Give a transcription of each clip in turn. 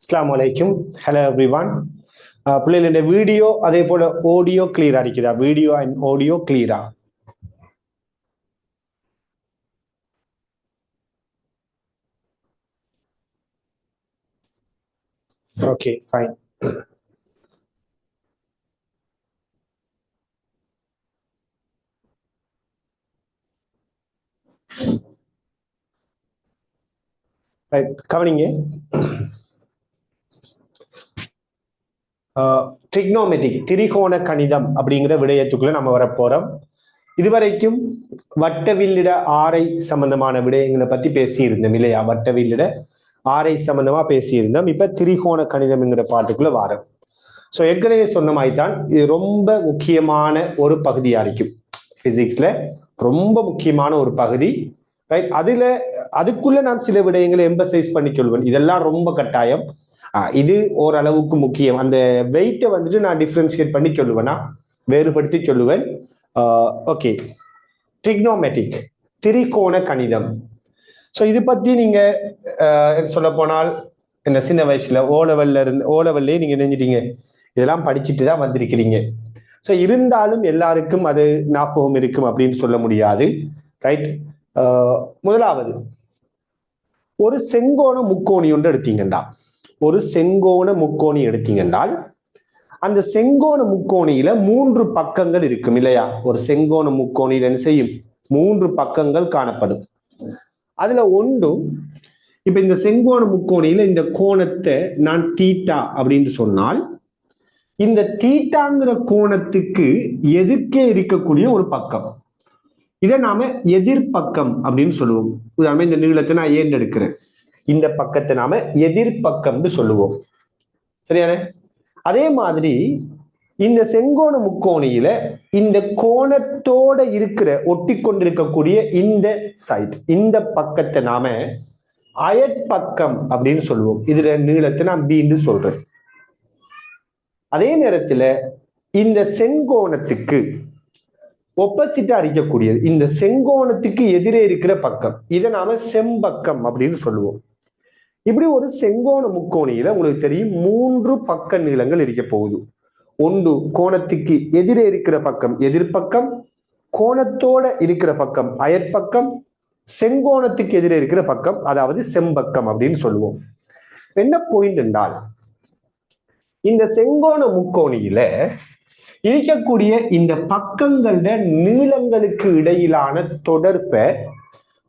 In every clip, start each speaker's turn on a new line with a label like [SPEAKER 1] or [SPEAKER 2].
[SPEAKER 1] அஸ்ஸலாமு அலைக்கும். Hello everyone. பிள்ளைகளோட வீடியோ அதே போல ஆடியோ கிளியரா இருக்குதா? வீடியோ அண்ட் ஆடியோ கிளியரா? Okay, fine. கவனிங்க. ட்ரிக்னோமெட்ரிக் திரிகோண கணிதம் அப்படிங்கிற விடயத்துக்குள்ள நம்ம வரப்போறோம். இதுவரைக்கும் வட்டவில்லிட ஆரை சம்பந்தமான விடயங்களை பத்தி பேசியிருந்தோம் இல்லையா? வட்டவில்லிட ஆரை சம்பந்தமா பேசியிருந்தோம். இப்ப திரிகோண கணிதம்ங்கிற பாட்டுக்குள்ள வாரம். ஸோ ஏற்கனவே சொன்ன மாதிரி தான் இது ரொம்ப முக்கியமான ஒரு பகுதியா இருக்கும். பிசிக்ஸ்ல ரொம்ப முக்கியமான ஒரு பகுதி, ரைட்? அதுக்குள்ள நான் சில விடயங்களை எம்பசைஸ் பண்ணி சொல்வேன். இதெல்லாம் ரொம்ப கட்டாயம், இது ஓரளவுக்கு முக்கியம். அந்த வெயிட்டை வந்துட்டு நான் டிஃபரன்ஷியேட் பண்ணி சொல்லுவேன்னா, வேறுபடுத்தி சொல்லுவேன். ஓகே, ட்ரிக்னோமெட்ரிக் திரிகோண கணிதம். ஸோ இது பத்தி நீங்க சொல்ல போனால் இந்த சின்ன வயசுல ஓலவல்லே நீங்க நினைஞ்சிட்டீங்க, இதெல்லாம் படிச்சுட்டு தான் வந்திருக்கிறீங்க. ஸோ இருந்தாலும் எல்லாருக்கும் அது ஞாபகம் இருக்கும் அப்படின்னு சொல்ல முடியாது, ரைட்? முதலாவது, ஒரு செங்கோண முக்கோணி ஒன்று எடுத்தீங்கன்னா, ஒரு செங்கோண முக்கோணி எடுத்தீங்கன்றால் அந்த செங்கோண முக்கோணியில 3 பக்கங்கள் இருக்கும் இல்லையா? ஒரு செங்கோண முக்கோணியில் என்ன செய்யும்? 3 பக்கங்கள் காணப்படும். அதுல ஒன்று, இப்ப இந்த செங்கோண முக்கோணியில இந்த கோணத்தை நான் தீட்டா அப்படின்னு சொன்னால், இந்த தீட்டாங்கிற கோணத்துக்கு எதிர்க்கே இருக்கக்கூடிய ஒரு பக்கம், இதை நாம எதிர்பக்கம் அப்படின்னு சொல்லுவோம். உதாரணமா இந்த நீளத்தை நான் ஏன் எடுக்கிறேன், இந்த பக்கத்தை நாம எதிர்பக்கம்னு சொல்லுவோம். சரியானே? அதே மாதிரி இந்த செங்கோண முக்கோணியில இந்த கோணத்தோட இருக்கிற ஒட்டி கொண்டிருக்கக்கூடிய இந்த சைட், இந்த பக்கத்தை நாம அயற்பக்கம் அப்படின்னு சொல்லுவோம். இதுல நீளத்தை நான் பீன்னு சொல்றேன். அதே நேரத்துல இந்த செங்கோணத்துக்கு ஒப்போசிட்டா இருக்கக்கூடியது, இந்த செங்கோணத்துக்கு எதிரே இருக்கிற பக்கம், இதை நாம செம்பக்கம் அப்படின்னு சொல்லுவோம். இப்படி ஒரு செங்கோண முக்கோணியில உங்களுக்கு தெரியும் 3 பக்க நீளங்கள் இருக்க போகுது. ஒன்று கோணத்துக்கு எதிரே இருக்கிற பக்கம் எதிர்பக்கம், கோணத்தோட இருக்கிற பக்கம் அயற்பக்கம், செங்கோணத்துக்கு எதிரே இருக்கிற பக்கம் அதாவது செம்பக்கம் அப்படின்னு சொல்லுவோம். என்ன பாயிண்ட் என்றால், இந்த செங்கோண முக்கோணியில இருக்கக்கூடிய இந்த பக்கங்களோட நீளங்களுக்கு இடையிலான தொடர்பை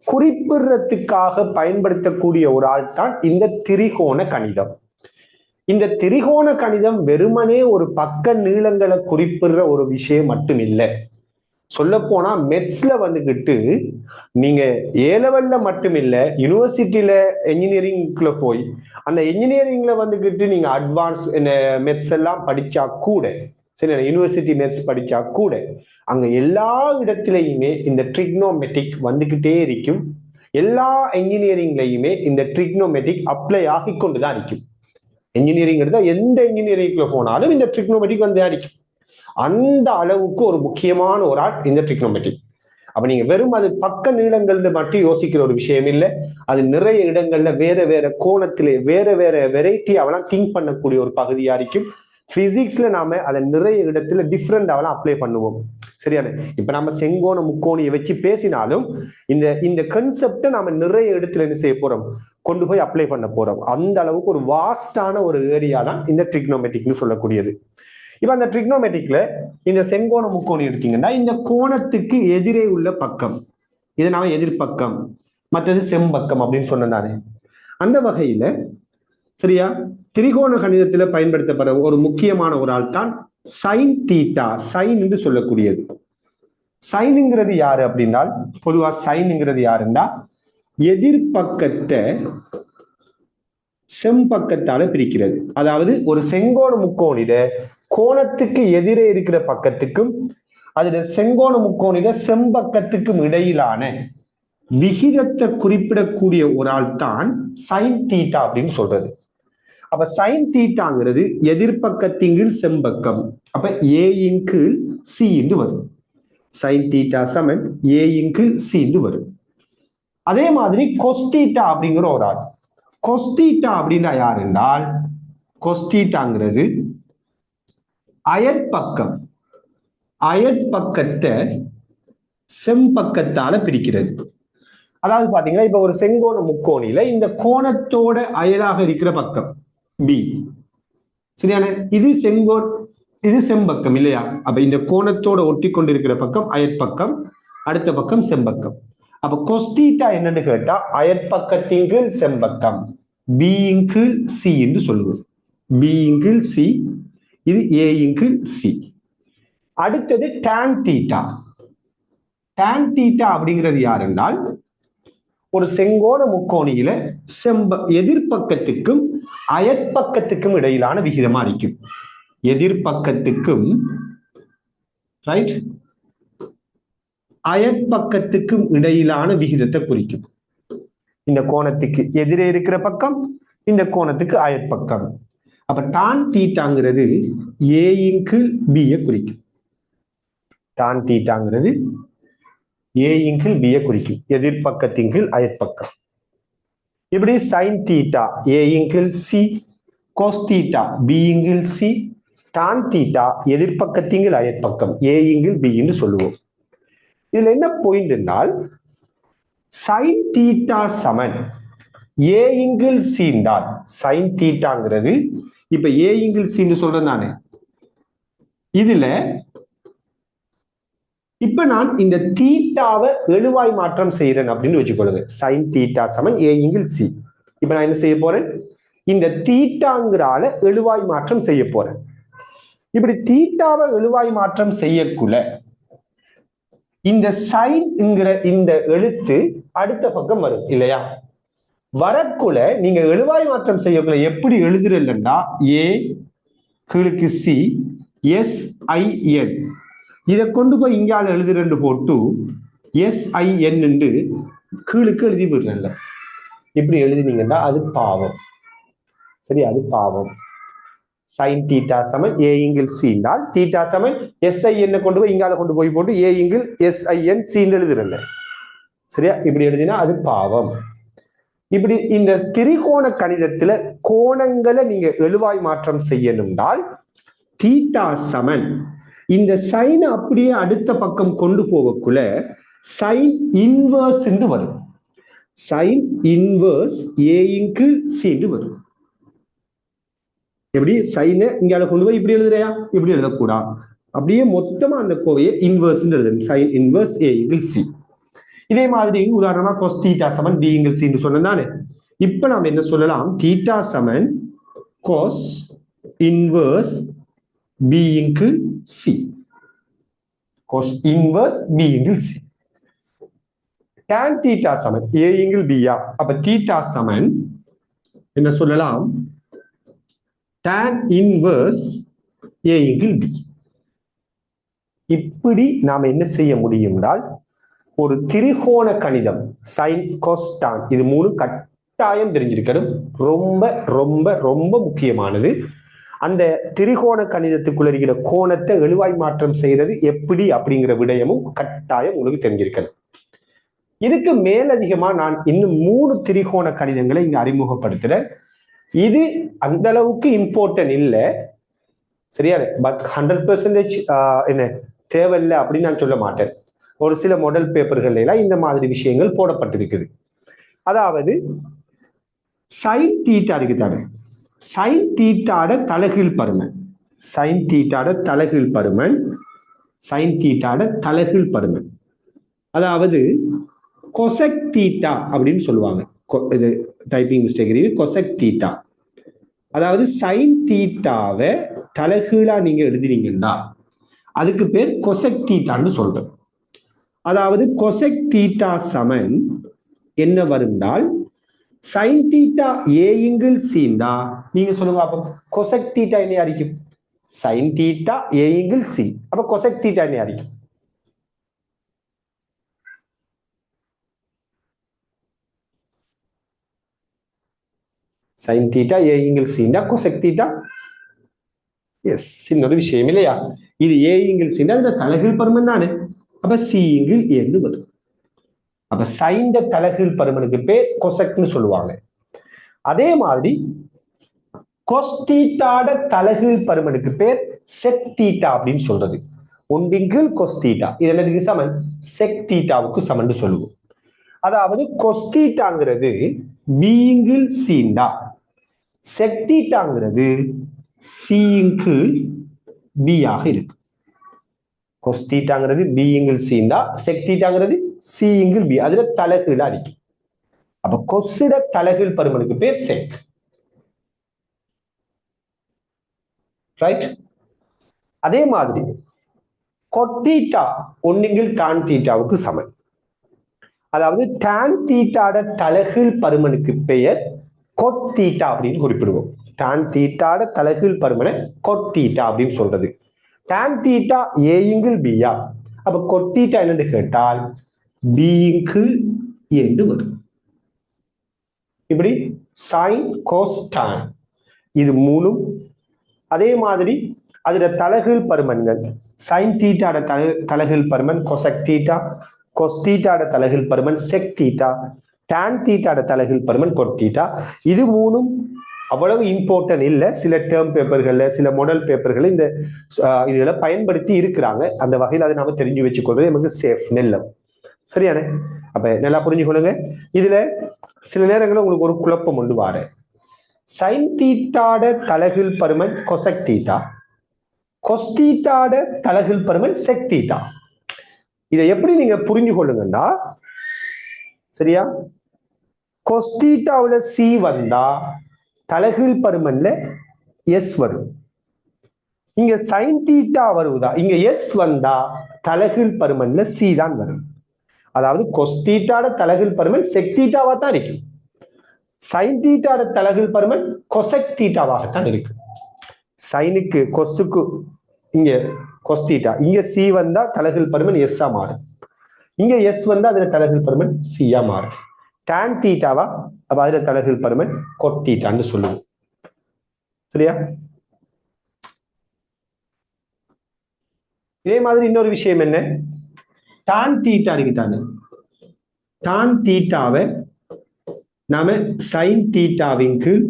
[SPEAKER 1] குறிப்பிடுறதுக்காக பயன்படுத்தக்கூடிய ஒரு ஆள் தான் இந்த திரிகோண கணிதம். இந்த திரிகோண கணிதம் வெறுமனே ஒரு பக்க நீளங்களை குறிப்பிடுற ஒரு விஷயம் மட்டும் இல்லை. சொல்ல போனா மெட்ஸ்ல வந்துகிட்டு நீங்க ஏலெவல்ல மட்டும் இல்லை, யூனிவர்சிட்டியில என்ஜினியரிங்ல போய் அந்த என்ஜினியரிங்ல வந்துகிட்டு நீங்க அட்வான்ஸ் மெட்ஸ் எல்லாம் படிச்சா கூட, சரி, யூனிவர்சிட்டி மெட்ஸ் படிச்சா கூட, அங்க எல்லா இடத்திலையுமே இந்த ட்ரிக்னோமெட்ரிக் வந்துகிட்டே இருக்கும். எல்லா என்ஜினியரிங்லையுமே இந்த ட்ரிக்னோமெட்ரிக் அப்ளை ஆகி கொண்டுதான் இருக்கும். என்ஜினியரிங் எடுத்தா எந்த என்ஜினியரிங்ல போனாலும் இந்த ட்ரிக்னோமெட்ரிக் வந்து இருக்கும். அந்த அளவுக்கு ஒரு முக்கியமான ஒரு ஆள் இந்த ட்ரிக்னோமெட்ரிக். அப்ப நீங்க வெறும் அது பக்க நீளங்கள்ல மட்டும் யோசிக்கிற ஒரு விஷயம் இல்லை, அது நிறைய இடங்கள்ல வேற வேற கோணத்திலே வேற வேற வெரைட்டி அவெல்லாம் திங்க் பண்ணக்கூடிய ஒரு பகுதியா இருக்கும். பிசிக்ஸ்ல நாம அதை நிறைய இடத்துல டிஃப்ரெண்ட் அவெல்லாம் அப்ளை பண்ணுவோம். சரியான? இப்ப நம்ம செங்கோண முக்கோணியை வச்சு பேசினாலும் இந்த கன்செப்டை நாம நிறைய இடத்துல என்ன செய்ய போறோம், கொண்டு போய் அப்ளை பண்ண போறோம். அந்த அளவுக்கு ஒரு வாஸ்டான ஒரு ஏரியா தான் இந்த ட்ரிக்னோமெட்ரிக்னு சொல்லக்கூடியது. இப்ப அந்த ட்ரிக்னோமெட்ரிக்ல இந்த செங்கோண முக்கோணி எடுத்தீங்கன்னா, இந்த கோணத்துக்கு எதிரே உள்ள பக்கம், இதை நாம எதிர்பக்கம், மற்றது செம்பக்கம் அப்படின்னு சொன்னதானே. அந்த வகையில சரியா, திரிகோண கணிதத்துல பயன்படுத்தப்படுற ஒரு முக்கியமான ஒரு ஆள் தான் சைன் தீட்டா. சைன் என்று சொல்லக்கூடியது. சைனுங்கிறது யாரு அப்படின்னால், பொதுவா சைனுங்கிறது யாருன்னா எதிர்பக்கத்தை செம்பக்கத்தால பிரிக்கிறது. அதாவது ஒரு செங்கோண முக்கோணிட கோணத்துக்கு எதிரே இருக்கிற பக்கத்துக்கும் அதுல செங்கோண முக்கோணிட செம்பக்கத்துக்கும் இடையிலான விகிதத்தை குறிப்பிடக்கூடிய ஒரு ஆள் தான் சைன் தீட்டா அப்படின்னு சொல்றது. அப்ப சைன் தீட்டாங்கிறது எதிர்பக்கத்தின் கீழ் செம்பக்கம். அப்ப ஏ இன் கீழ் சி என்று வரும். சைன் தீட்டா சமன் ஏ இன் கீழ் சி என்று வரும். அதே மாதிரி கொஸ் தீட்டா அப்படிங்கிற ஒரு ஆள். கொஸ்தீட்டா அப்படின்னா யார் என்றால் கொஸ்தீட்டாங்கிறது அயற்பக்கம் அயற்பக்கத்தை செம்பக்கத்தால பிரிக்கிறது. அதாவது பாத்தீங்கன்னா இப்ப ஒரு செங்கோண முக்கோணியில இந்த கோணத்தோட அயலாக இருக்கிற பக்கம் பி, சரியான, இது செங்கோண், இது செம்பக்கம் இல்லையா? அப்ப இந்த கோணத்தோட ஒட்டி கொண்டிருக்கிற பக்கம் அயற்பக்கம், அடுத்த பக்கம் செம்பக்கம். அப்ப கொஸ்தீட்டா என்னன்னு கேட்டா அயற்பக்கத்தின் கீழ் செம்பக்கம், பி இன் கீழ் சி என்று சொல்லுவோம். பி இன் கீழ் சி, இது ஏ இன் கீழ் சி. அடுத்தது tan தீட்டா. tan தீட்டா அப்படிங்கிறது யார் என்றால் ஒரு செங்கோண முக்கோணியில எதிர்பக்கத்துக்கும் அயற்பக்கத்துக்கும் இடையிலான விகிதமா இருக்கும். எதிர்பக்கத்துக்கும் ரைட் அயற்பக்கத்துக்கும் இடையிலான விகிதத்தை குறிக்கும். இந்த கோணத்துக்கு எதிரே இருக்கிற பக்கம், இந்த கோணத்துக்கு அயற்பக்கம். அப்ப tan தீட்டாங்கிறது ஏ இன் கீழ் பி குறிக்கும். tan தீட்டாங்கிறது ஏ இன் கீழ் பி குறிக்கும், எதிர்பக்கத்தின் கீழ் அயற்பக்கம். இப்படி sin தீட்டா ஏ இன் கீழ் C, cos theta be in கீழ் சி, tan தீட்டா எதிர்பக்கத்தின் கீழ் அயற்பக்கம் ஏ இன் கீழ் பி என்று சொல்லுவோம். இதுல என்ன பாயிண்ட் என்றால் sin தீட்டா சமன் ஏ இன் கீழ் சி என்றால் sin தீட்டாங்கிறது இப்ப ஏ இன் கீழ் சி என்று சொல்றேன் நானு. இதுல இப்ப நான் இந்த தீட்டாவை எழுவாய் மாற்றம் செய்யறேன் அப்படின்னு வச்சுக்கொள்ளுங்க. sin தீட்டா சமன் ஏ இன் கீழ் சி. இப்ப நான் என்ன செய்ய போறேன், இந்த தீட்டாங்கிறால எழுவாய் மாற்றம் செய்ய போறேன். இப்படி தீட்டாவை எழுவாய் மாற்றம் செய்யக்குள்ள இந்த சைன்ங்கிற இந்த எழுத்து அடுத்த பக்கம் வரும் இல்லையா? வரக்குள்ள நீங்க எழுவாய் மாற்றம் செய்யக்குள்ள எப்படி எழுதுறா ஏ கீழுக்கு சி எஸ் ஐ என், இதை கொண்டு போய் இங்கால எழுதுறேன்னு போட்டு எஸ் ஐ என் கீழுக்கு எழுதி விடுறேன்ல. இப்படி எழுதினீங்கன்னா அது பாவம், சரி, அது பாவம். sin தீட்டா சமன் ஏ இங்கில் சி என்றால் தீட்டா சமன் எஸ் ஐ என் கொண்டு போய் இங்கால கொண்டு போய் போட்டு ஏ இங்கில் எஸ் ஐ என் சி எழுதுறேன்ல, சரியா? இப்படி எழுதினா அது பாவம். இப்படி இந்த திரிகோண கணிதத்துல கோணங்களை நீங்க எழுவாய் மாற்றம் செய்யணும்னால் தீட்டா சமன் இந்த சைன் அப்படியே அடுத்த பக்கம் கொண்டு போகக்குள்ள சைன் இன்வர்ஸ் என்று வரும். சைன் இன்வர்ஸ் ஏ இன்கு சி என்று வரும். எப்படி சைனை இங்கால கொண்டு போய் இப்படி எழுதுறியா, இப்படி எழுதக்கூடா, அப்படியே மொத்தமா அந்த கோவையை இன்வர்ஸ் எழுதணும். சைன் இன்வர்ஸ் ஏ இன்கு சி. இதே மாதிரி உதாரணமா cos தீட்டா சமன் பி இன்கு சி என்று சொன்னதானே. இப்ப நாம என்ன சொல்லலாம், தீட்டா சமன் cos இன்வர்ஸ் பி இன்கு சி. cos இன்வர்ஸ் பி இன்கு சி. tan தீட்டா சமன் ஏ இன்கு பியா. அப்ப தீட்டா சமன் என்ன சொல்லலாம், tan இன்வர்ஸ் ஏ இன்கு பி. இப்படி நாம என்ன செய்ய முடியும் என்றால் ஒரு திரிகோண கணிதம் sin cos tan இது மூணு கட்டாயம் தெரிஞ்சிருக்கணும். ரொம்ப ரொம்ப ரொம்ப முக்கியமானது. அந்த திரிகோண கணிதத்துக்குள்ள இருக்கிற கோணத்தை எழுவாய் மாற்றம் செய்யறது எப்படி அப்படிங்கிற விடயமும் கட்டாயம் உங்களுக்கு தெரிஞ்சிருக்கணும். இதுக்கு மேலதிகமா நான் இன்னும் 3 திரிகோண கணிதங்களை இங்க அறிமுகப்படுத்துறேன். இது அந்த அளவுக்கு இம்பார்ட்டன்ட் இல்லை, சரியா? பட் 100% என்ன தேவையில்லை அப்படின்னு நான் சொல்ல மாட்டேன். ஒரு சில மாடல் பேப்பர்கள் எல்லாம் இந்த மாதிரி விஷயங்கள் போடப்பட்டிருக்குது. அதாவது sin தீட்டா இருக்குதானே, sin தீட்டாட தலைகீழ் பருமன், sin தீட்டாட தலைகீழ் பருமன், sin தீட்டாட தலைகீழ் பருமன், அதாவது கொசெக் தீட்டா அப்படின்னு சொல்லுவாங்க. இது டைப்பிங் மிஸ்டேக் இருக்கு. கொசெக் தீட்டா அதாவது sin தீட்டாவை தலைகீழா நீங்க எழுதினீங்கன்னா அதுக்கு பேர் கொசெக் தீட்டான்னு சொல்றோம். அதாவது கொசெக் தீட்டா சமன் என்ன வரும்னால் sin தீட்டா ஏ இன்கிள் சிண்டா. நீங்க சொல்லுங்க அப்ப கொசெக் தீட்டா என்ன அடிக்கும், sin தீட்டா ஏ இன்கிள் சி. அப்ப கொசெக் தீட்டா என்ன அடிக்கும், sin தீட்டா ஏ இன்கிள் சிண்டா கொசெக் தீட்டா. எஸ், இன்னொரு விஷயம் இல்லையா, இது ஏ இன்கிள் சிண்டா இந்த தலைகீழ் பருமன் தானே. அப்ப சி இன்கிள் ஏன்னு வரும். அப்ப சைன் தலைகீழ் பருமனுக்கு பேர் கொசெக்னு சொல்லுவாங்க. அதே மாதிரி கொஸ்தீட்டாட தலைகீழ் பருமனுக்கு பேர் செக் தீட்டா அப்படின்னு சொல்றது. ஒன்றின் கீழ் கொஸ்தீட்டா இது என்னதுக்கு சமன்? செக் தீட்டாவுக்கு சமன் சொல்லுவோம். அதாவது கொஸ்தீட்டாங்கிறது பியிங்கில் சீண்டா, செக் தீட்டாங்கிறது சியிங்கு பி ஆக இருக்கு. கொஸ்தீட்டாங்கிறது பியிங்கில் சீண்டா, செக் தீட்டாங்கிறது சியிங்கில் பி, அதுல தலைகீழா இருக்கு. அப்ப கொஸ்ஸிட தலைகீழ் பருமனுக்கு பேர் செக். ரைட். அதே மாதிரி கொட்டீட்டா ஒன்னிங்கில் டான் தீட்டாவுக்கு சமன். அதாவது டான் தீட்டாட தலைகீழ் பருமனுக்கு பெயர் கொத்தீட்டா அப்படின்னு குறிப்பிடுவோம். டான் தீட்டாட தலைகீழ் பருமனை கொத்தீட்டா அப்படின்னு சொல்றது. டான் தீட்டா ஏயிங்கில் பியா, அப்ப கொத்தீட்டா என்னன்னு கேட்டால் பியிங்கில் என்று வரும். இப்படி சைன் கோஸ் டான் இது மூணும். அதே மாதிரி அதுல தலைகீழ் பருமன்கள் சைன் தீட்டாட தலைகீழ் பருமன் கொசெக் தீட்டா, கொஸ் தீட்டாட தலைகீழ் பருமன் செக் தீட்டா, டான் தீட்டாட தலைகீழ் பருமன் கொட் தீட்டா. இது மூணும் அவ்வளவு இம்பார்ட்டன்ட் இல்லை. சில டேர்ம் பேப்பர்கள்ல சில மாடல் பேப்பர்கள் இந்த இதுல பயன்படுத்தி இருக்கிறாங்க. அந்த வகையில் அதை நாம தெரிஞ்சு வச்சுக்கொள்வது நமக்கு சேஃப் நெல்லம். சரியானே? அப்ப நல்லா புரிஞ்சுக்கொள்ளுங்க. இதுல சில நேரங்களில் உங்களுக்கு ஒரு குழப்பம் ஒன்று வார. சைன் தீட்டாட தலைகீழ் பருமன் கொசெக் தீட்டா, கொஸ் தீட்டாட தலைகீழ் பருமன் செக் தீட்டா. இதை எப்படி நீங்க புரிஞ்சு கொள்ளுங்கன்னா, சரியா, கொஸ் தீட்டாவுல சி வந்தா தலைகீழ் பருமன்ல எஸ் வரும். இங்க சைன் தீட்டா வருவதா, இங்க எஸ் வந்தா தலைகீழ் பருமன்ல சி தான் வரும். அதாவது கொஸ் தீட்டாட தலைகீழ் பருமன் செக் தீட்டாவா தான் இருக்கு, சைன் தீட்டாட தலைகீழ் பருமன் கொசெக் தீட்டாவாகத்தான் இருக்கு. சைனுக்கு கொசுக்கு இங்க கொஸ் தீட்டா, இங்க சி வந்தா தலைகீழ் பருமன் எஸ் ஆ மாறும், இங்க எஸ் வந்தா அதுல தலைகீழ் பருமன் சியா மாறும். டான் தீட்டாவா, அப்ப அதுல தலைகீழ் பருமன் கொட் தீட்டான்னு சொல்லுவோம். சரியா? இதே மாதிரி இன்னொரு விஷயம் என்ன, டான் தீட்டா இருக்குதானே, டான் தீட்டாவை நாம சைன் தீட்டாவின் கீழ்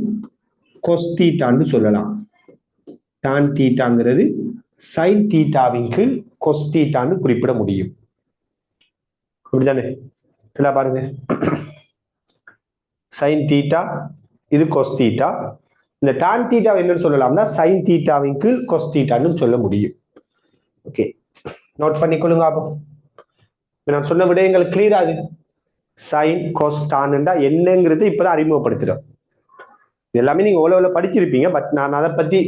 [SPEAKER 1] கொஸ் தீட்டான்னு சொல்லலாம். டான் தீட்டாங்கிறது சைன் தீட்டாவின் கீழ் கொஸ் தீட்டான்னு குறிப்பிட முடியும். அப்படிதானே? பாருங்க, சைன் தீட்டா இது கொஸ் தீட்டா, இந்த டான் தீட்டா என்னன்னு சொல்லலாம்னா சைன் தீட்டாவின் கீழ் கொஸ் தீட்டான்னு சொல்ல முடியும். ஓகே, நோட் பண்ணிக்கொள்ளுங்க. அப்போ நான் சொன்ன விடயங்கள் கிளியர் ஆகுது. சைன் கொஸ் டான் என்னங்கிறது இப்பதான் அறிமுகப்படுத்துறோம். எல்லாமே நீங்க ஓலோல படிச்சிருப்பீங்க, பட் நான் அதை பத்தி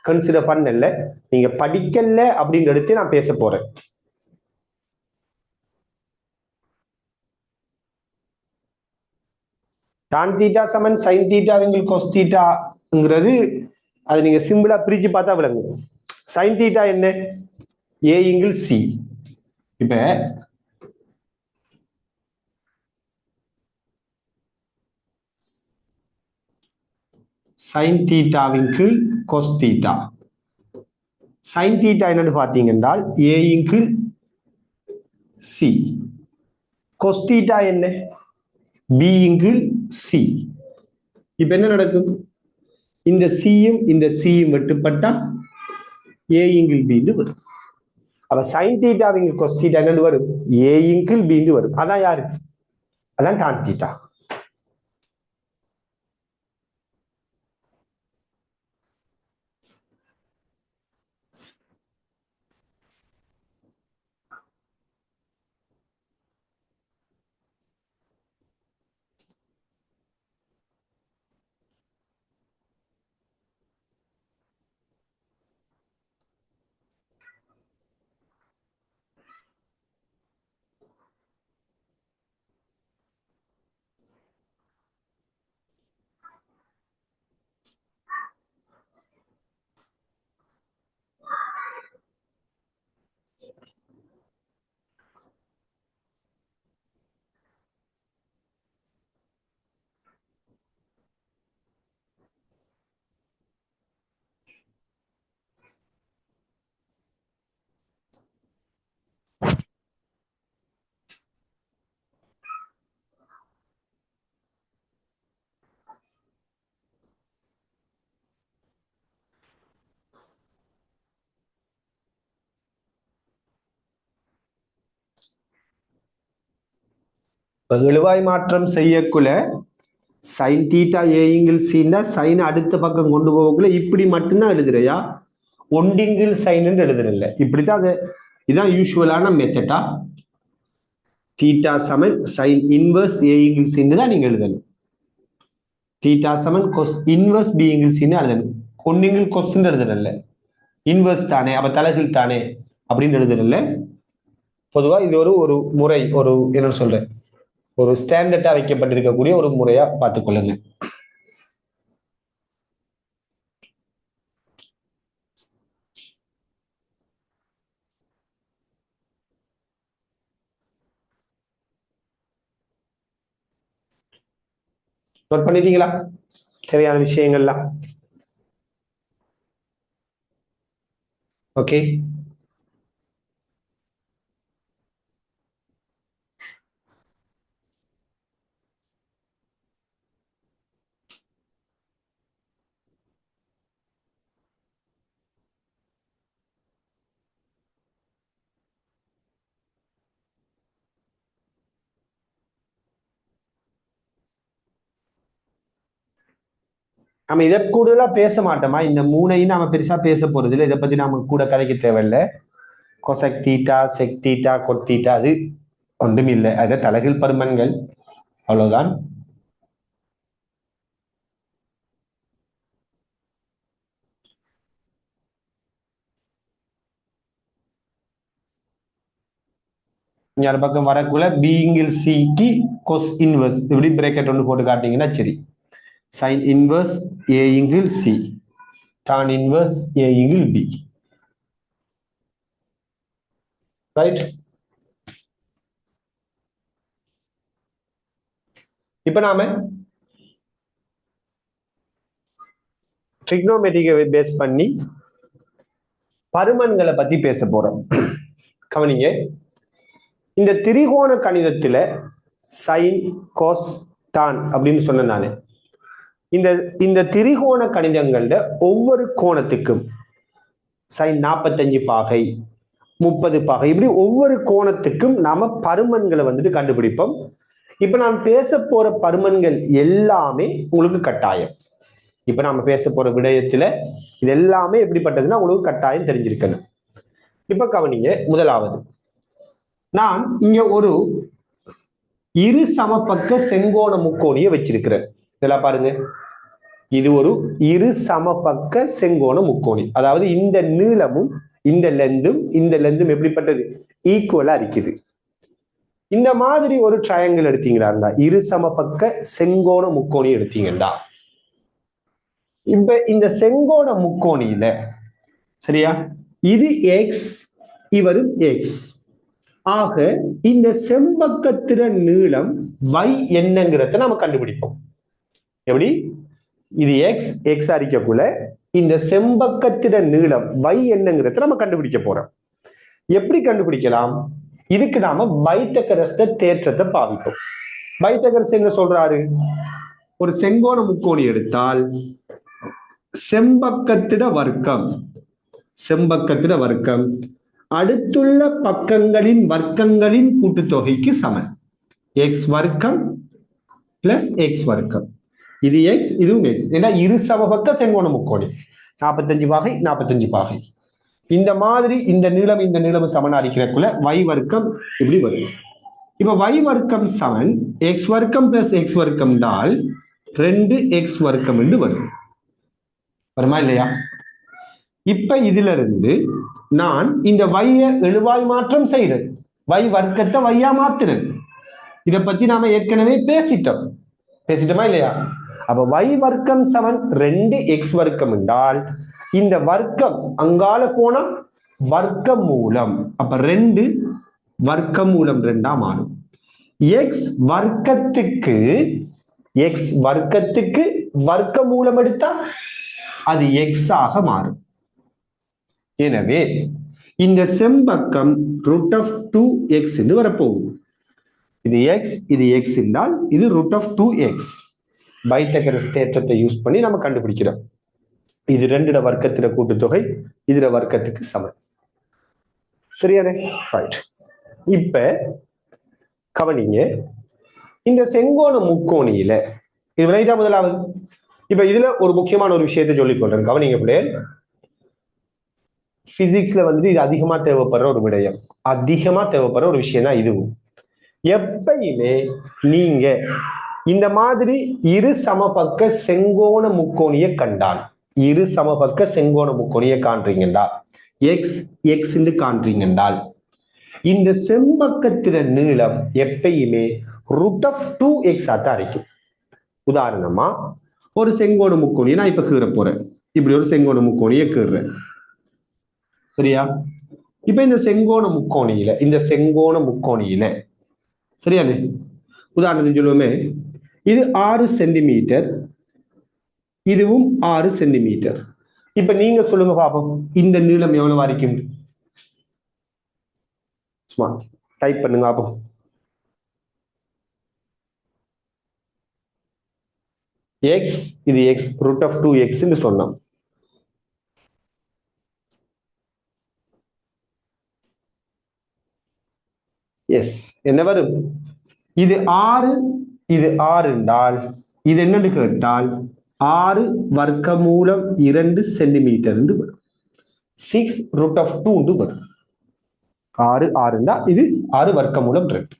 [SPEAKER 1] கன்சிடர் பண்ணல, நீங்க படிக்கல அப்படின்னு எடுத்து நான் பேச போறேன். டான் தீட்டா சமன் சைன் தீட்டா கொஸ் தீட்டாங்கிறது அது நீங்க சிம்பிளா பிரிச்சு பார்த்தா விளங்கும். சைன் தீட்டா என்ன, ஏ இங்கிள் சி. இப்ப சைன் தீட்டாவின் கீழ் கொஸ் தீட்டா, சைன் தீட்டா என்னன்னு பாத்தீங்கன்னா ஏ இங்கிள் சி, கொஸ் தீட்டா என்ன பி இங்கிள் சி. இப்ப என்ன நடக்கும், இந்த சியும் இந்த சியும் வெட்டுப்பட்டா ஏ இங்கிள் பி வரும். அப்ப சைன் தீட்டாவின் கொஸ் தீட்டா என்னன்னு வரும், ஏ இங்கிள் பி வரும். அதான் யாரு, அதான் டான் தீட்டா. எழுவாய் மாற்றம் செய்யக்குள்ள சைன் தீட்டா ஏங்கிள் சீன்னா சைன் அடுத்த பக்கம் கொண்டு போகக்குள்ள இப்படி மட்டும்தான் எழுதுறையா, ஒண்டிங்கிள் சைன் எழுதுறதில்ல. இப்படித்தான் அது, இதுதான் யூஸ்வலான மெத்தடா. தீட்டா சமன் சைன் இன்வர்ஸ் ஏங்கிள் சீன் தான் நீங்க எழுதணும். தீட்டா சமன் கொஸ் இன்வர்ஸ் பிங்கிள் சீன் எழுதணும். ஒண்டிங்கிள் கொஸ்ன்னு எழுதுறதில்ல, இன்வர்ஸ் தானே அப்ப தலைகீழ் தானே அப்படின்னு எழுதுறதில்ல. பொதுவா இது ஒரு முறை, ஒரு என்ன சொல்றேன், ஒரு ஸ்டாண்டர்டா வைக்கப்பட்டிருக்கக்கூடிய ஒரு முறையா பார்த்துக்கொள்ளுங்க. நோட் பண்ணிட்டீங்களா தேவையான விஷயங்கள்லாம்? ஓகே. நம்ம இதை கூடுதலா பேச மாட்டோமா? இந்த மூணையும் நாம பெருசா பேச போறது இல்லை, இதை பத்தி நாம கூட கதைக்க தேவையில்லை. கொசெக் தீட்டா, செக் தீட்டா, கொட் தீட்டா அது ஒன்றும் இல்லை, அது தலைகீழ் பருமன்கள், அவ்வளவுதான். யார் பக்கம் வரக்குள்ள பிங்கில் சிக்கு கொஸ் இன்வர்ஸ் இப்படி பிரேக்கெட் ஒன்று போட்டு காட்டிங்கன்னா சரி. சைன் இன்வர்ஸ் ஏ இங்கில் சி, டான் இன்வர்ஸ் ஏ இங்கில் பி. ரைட். இப்ப நாம ட்ரிக்னோமெட்ரிக்கை பேஸ் பண்ணி பருமன்களை பத்தி பேச போறோம். கவனிங்க, இந்த திரிகோண கணிதத்துல சைன் கோஸ் டான் அப்படின்னு சொன்ன நானே, இந்த திரிகோண கணிதங்கள்ல ஒவ்வொரு கோணத்துக்கும் சைன் 45 பாகை, 30 பாகை, இப்படி ஒவ்வொரு கோணத்துக்கும் நாம பருமன்களை வந்துட்டு கண்டுபிடிப்போம். இப்ப நான் பேச போற பருமன்கள் எல்லாமே உங்களுக்கு கட்டாயம். இப்ப நாம பேச போற விடயத்துல இது எல்லாமே எப்படிப்பட்டதுன்னா உங்களுக்கு கட்டாயம் தெரிஞ்சிருக்கணும். இப்ப கவனிங்க, முதலாவது நான் இங்க ஒரு இரு சமபக்க செங்கோண முக்கோணியை வச்சிருக்கிறேன். இதெல்லாம் பாருங்க, இது ஒரு இரு சமபக்க செங்கோண முக்கோணி. அதாவது இந்த நீளமும் இந்த லெந்தும் எப்படிப்பட்டது? ஈக்குவலா இருக்குது. இந்த மாதிரி ஒரு ட்ரையாங்கிள் எடுத்தீங்களா, இரு சமபக்க செங்கோண முக்கோணி எடுத்தீங்கன்னா, இப்ப இந்த செங்கோண முக்கோணியில சரியா, இது எக்ஸ், இவரும் எக்ஸ். ஆக இந்த செம்பக்கத்திர நீளம் y என்னங்கிறத நாம கண்டுபிடிப்போம். எப்படி? இது எக்ஸ், எக்ஸ் அரிக்கக்குள்ள இந்த செம்பக்கத்திர நீளம் y என்னங்கிறத நம்ம கண்டுபிடிக்க போறோம். எப்படி கண்டுபிடிக்கலாம்? இதுக்கு நாம பைத்தகரஸ் தேற்றத்தை பாவிப்போம். பைத்தகரஸ் என்ன சொல்றாரு? ஒரு செங்கோண முக்கோணி எடுத்தால் செம்பக்கத்திட வர்க்கம் அடுத்துள்ள பக்கங்களின் வர்க்கங்களின் கூட்டுத்தொகைக்கு சமன். எக்ஸ் வர்க்கம் பிளஸ் எக்ஸ் வர்க்கம். இது எக்ஸ், இதுவும் எக்ஸ். ஏன்னா இரு சமபக்க செங்கோண முக்கோணி, 45 பாகை 45 பாகை. இந்த மாதிரி இந்த நீளம் சமனா இருக்கிறக்குள்ள y வர்க்கம் இப்படி வரும். இப்ப y வர்க்கம் சமன் எக்ஸ் வர்க்கம் பிளஸ் எக்ஸ் வர்க்கம் டால் 2x வர்க்கம் என்று வரும். வருமா இல்லையா? இப்ப இதுல இருந்து நான் இந்த y எழுவாய் மாற்றம் செய்யறேன், y வர்க்கத்தை y மாத்துறேன். இதை பத்தி நாம ஏற்கனவே பேசிட்டோமா இல்லையா? அப்ப y வர்க்கம் சமன் 2x வர்க்கம் என்றால் இந்த வர்க்கம் அங்கால போனா வர்க்க மூலம், அப்ப 2 வர்க்க மூலம் 2 மாறும். எக்ஸ் வர்க்கத்துக்கு வர்க்க மூலம் எடுத்தா அது எக்ஸ் ஆக மாறும். எனவே இந்த செம்பக்கம் √2x என்று வரப்போகுது. இது எக்ஸ், இது எக்ஸ் என்றால் இது √2x. பைத்தகரஸ் தேற்றத்தை யூஸ் பண்ணி நம்ம கண்டுபிடிக்கிறோம். இது 2 வர்க்கத்தில கூட்டுத்தொகை, இதுல வர்க்கத்துக்கு சமம். சரியானே? ரைட். இப்ப கவனிங்க, இந்த செங்கோண முக்கோணியில இது விளையாட்டா முதலாவது. இப்ப இதுல ஒரு முக்கியமான ஒரு விஷயத்தை சொல்லிக் கொள்றேன், கவனிங்க பிள்ளை. பிசிக்ஸ்ல வந்துட்டு இது அதிகமா தேவைப்படுற ஒரு விடயம், அதிகமா தேவைப்படுற ஒரு விஷயம் தான் இதுவும். எப்பயுமே நீங்க இந்த மாதிரி இரு சமபக்க செங்கோண முக்கோணியை கண்டால், இரு சமபக்க செங்கோண முக்கோணியை காண்றீங்கடா, எக்ஸ் எக்ஸ் காண்றீங்கன்றால் இந்த செம்பக்கத்தின நீளம் எப்பயுமே √2x ஆத்தான் இருக்கும். உதாரணமா ஒரு செங்கோண முக்கோணியை நான் இப்ப கீற போறேன், இப்படி ஒரு செங்கோண முக்கோணியை கீறேன், சரியா? இப்ப இந்த செங்கோண முக்கோணியில சரியா, உதாரணத்துக்கு சொல்லுவோமே, இது 6 சென்டிமீட்டர், இதுவும் 6 சென்டிமீட்டர். இப்ப நீங்க சொல்லுங்க பாப்போம், இந்த நீளம் எவ்வளவு இருக்கும்? சும்மா டைப் பண்ணுங்க பாப்போம். எக்ஸ், இது எக்ஸ், √2x சொன்னோம். எஸ், என்ன வரும்? இது 6, இது 6 என்றால் இது என்னன்னு கேட்டால் 6 வர்க்கமூலம் 2 சென்டிமீட்டர் வரும். 6√2 வரும். 6 6 இது 6 வர்க்கமூலம் 2.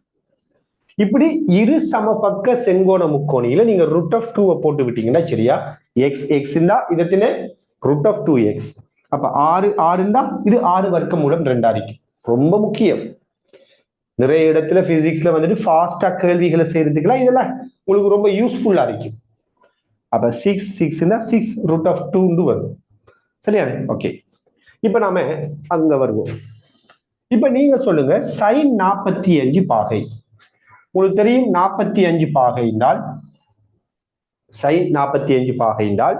[SPEAKER 1] இப்படி இரு சமபக்க செங்கோண முக்கோணியில நீங்க √2 போட்டு விட்டீங்கன்னா சரியா, எக்ஸ் எக்ஸ் இதத்தின √2x. அப்ப 6 6 இது 6 வர்க்கமூலம் 2 இருக்கு. ரொம்ப முக்கியம், நிறைய இடத்துல பிசிக்ஸ்ல வந்துட்டு ஃபாஸ்டா கேள்விகளை செய்யறதுக்குலாம் இதெல்லாம் உங்களுக்கு ரொம்ப யூஸ்ஃபுல்லா இருக்கும். அப்ப 6 6 6√2 வரும், சரியா? ஓகே, இப்ப நாம அங்க வருவோம். இப்ப நீங்க சொல்லுங்க, sin 45 பாகை. உங்களுக்கு தெரியும் 45 பாகை என்றால், sin 45 பாகை என்றால்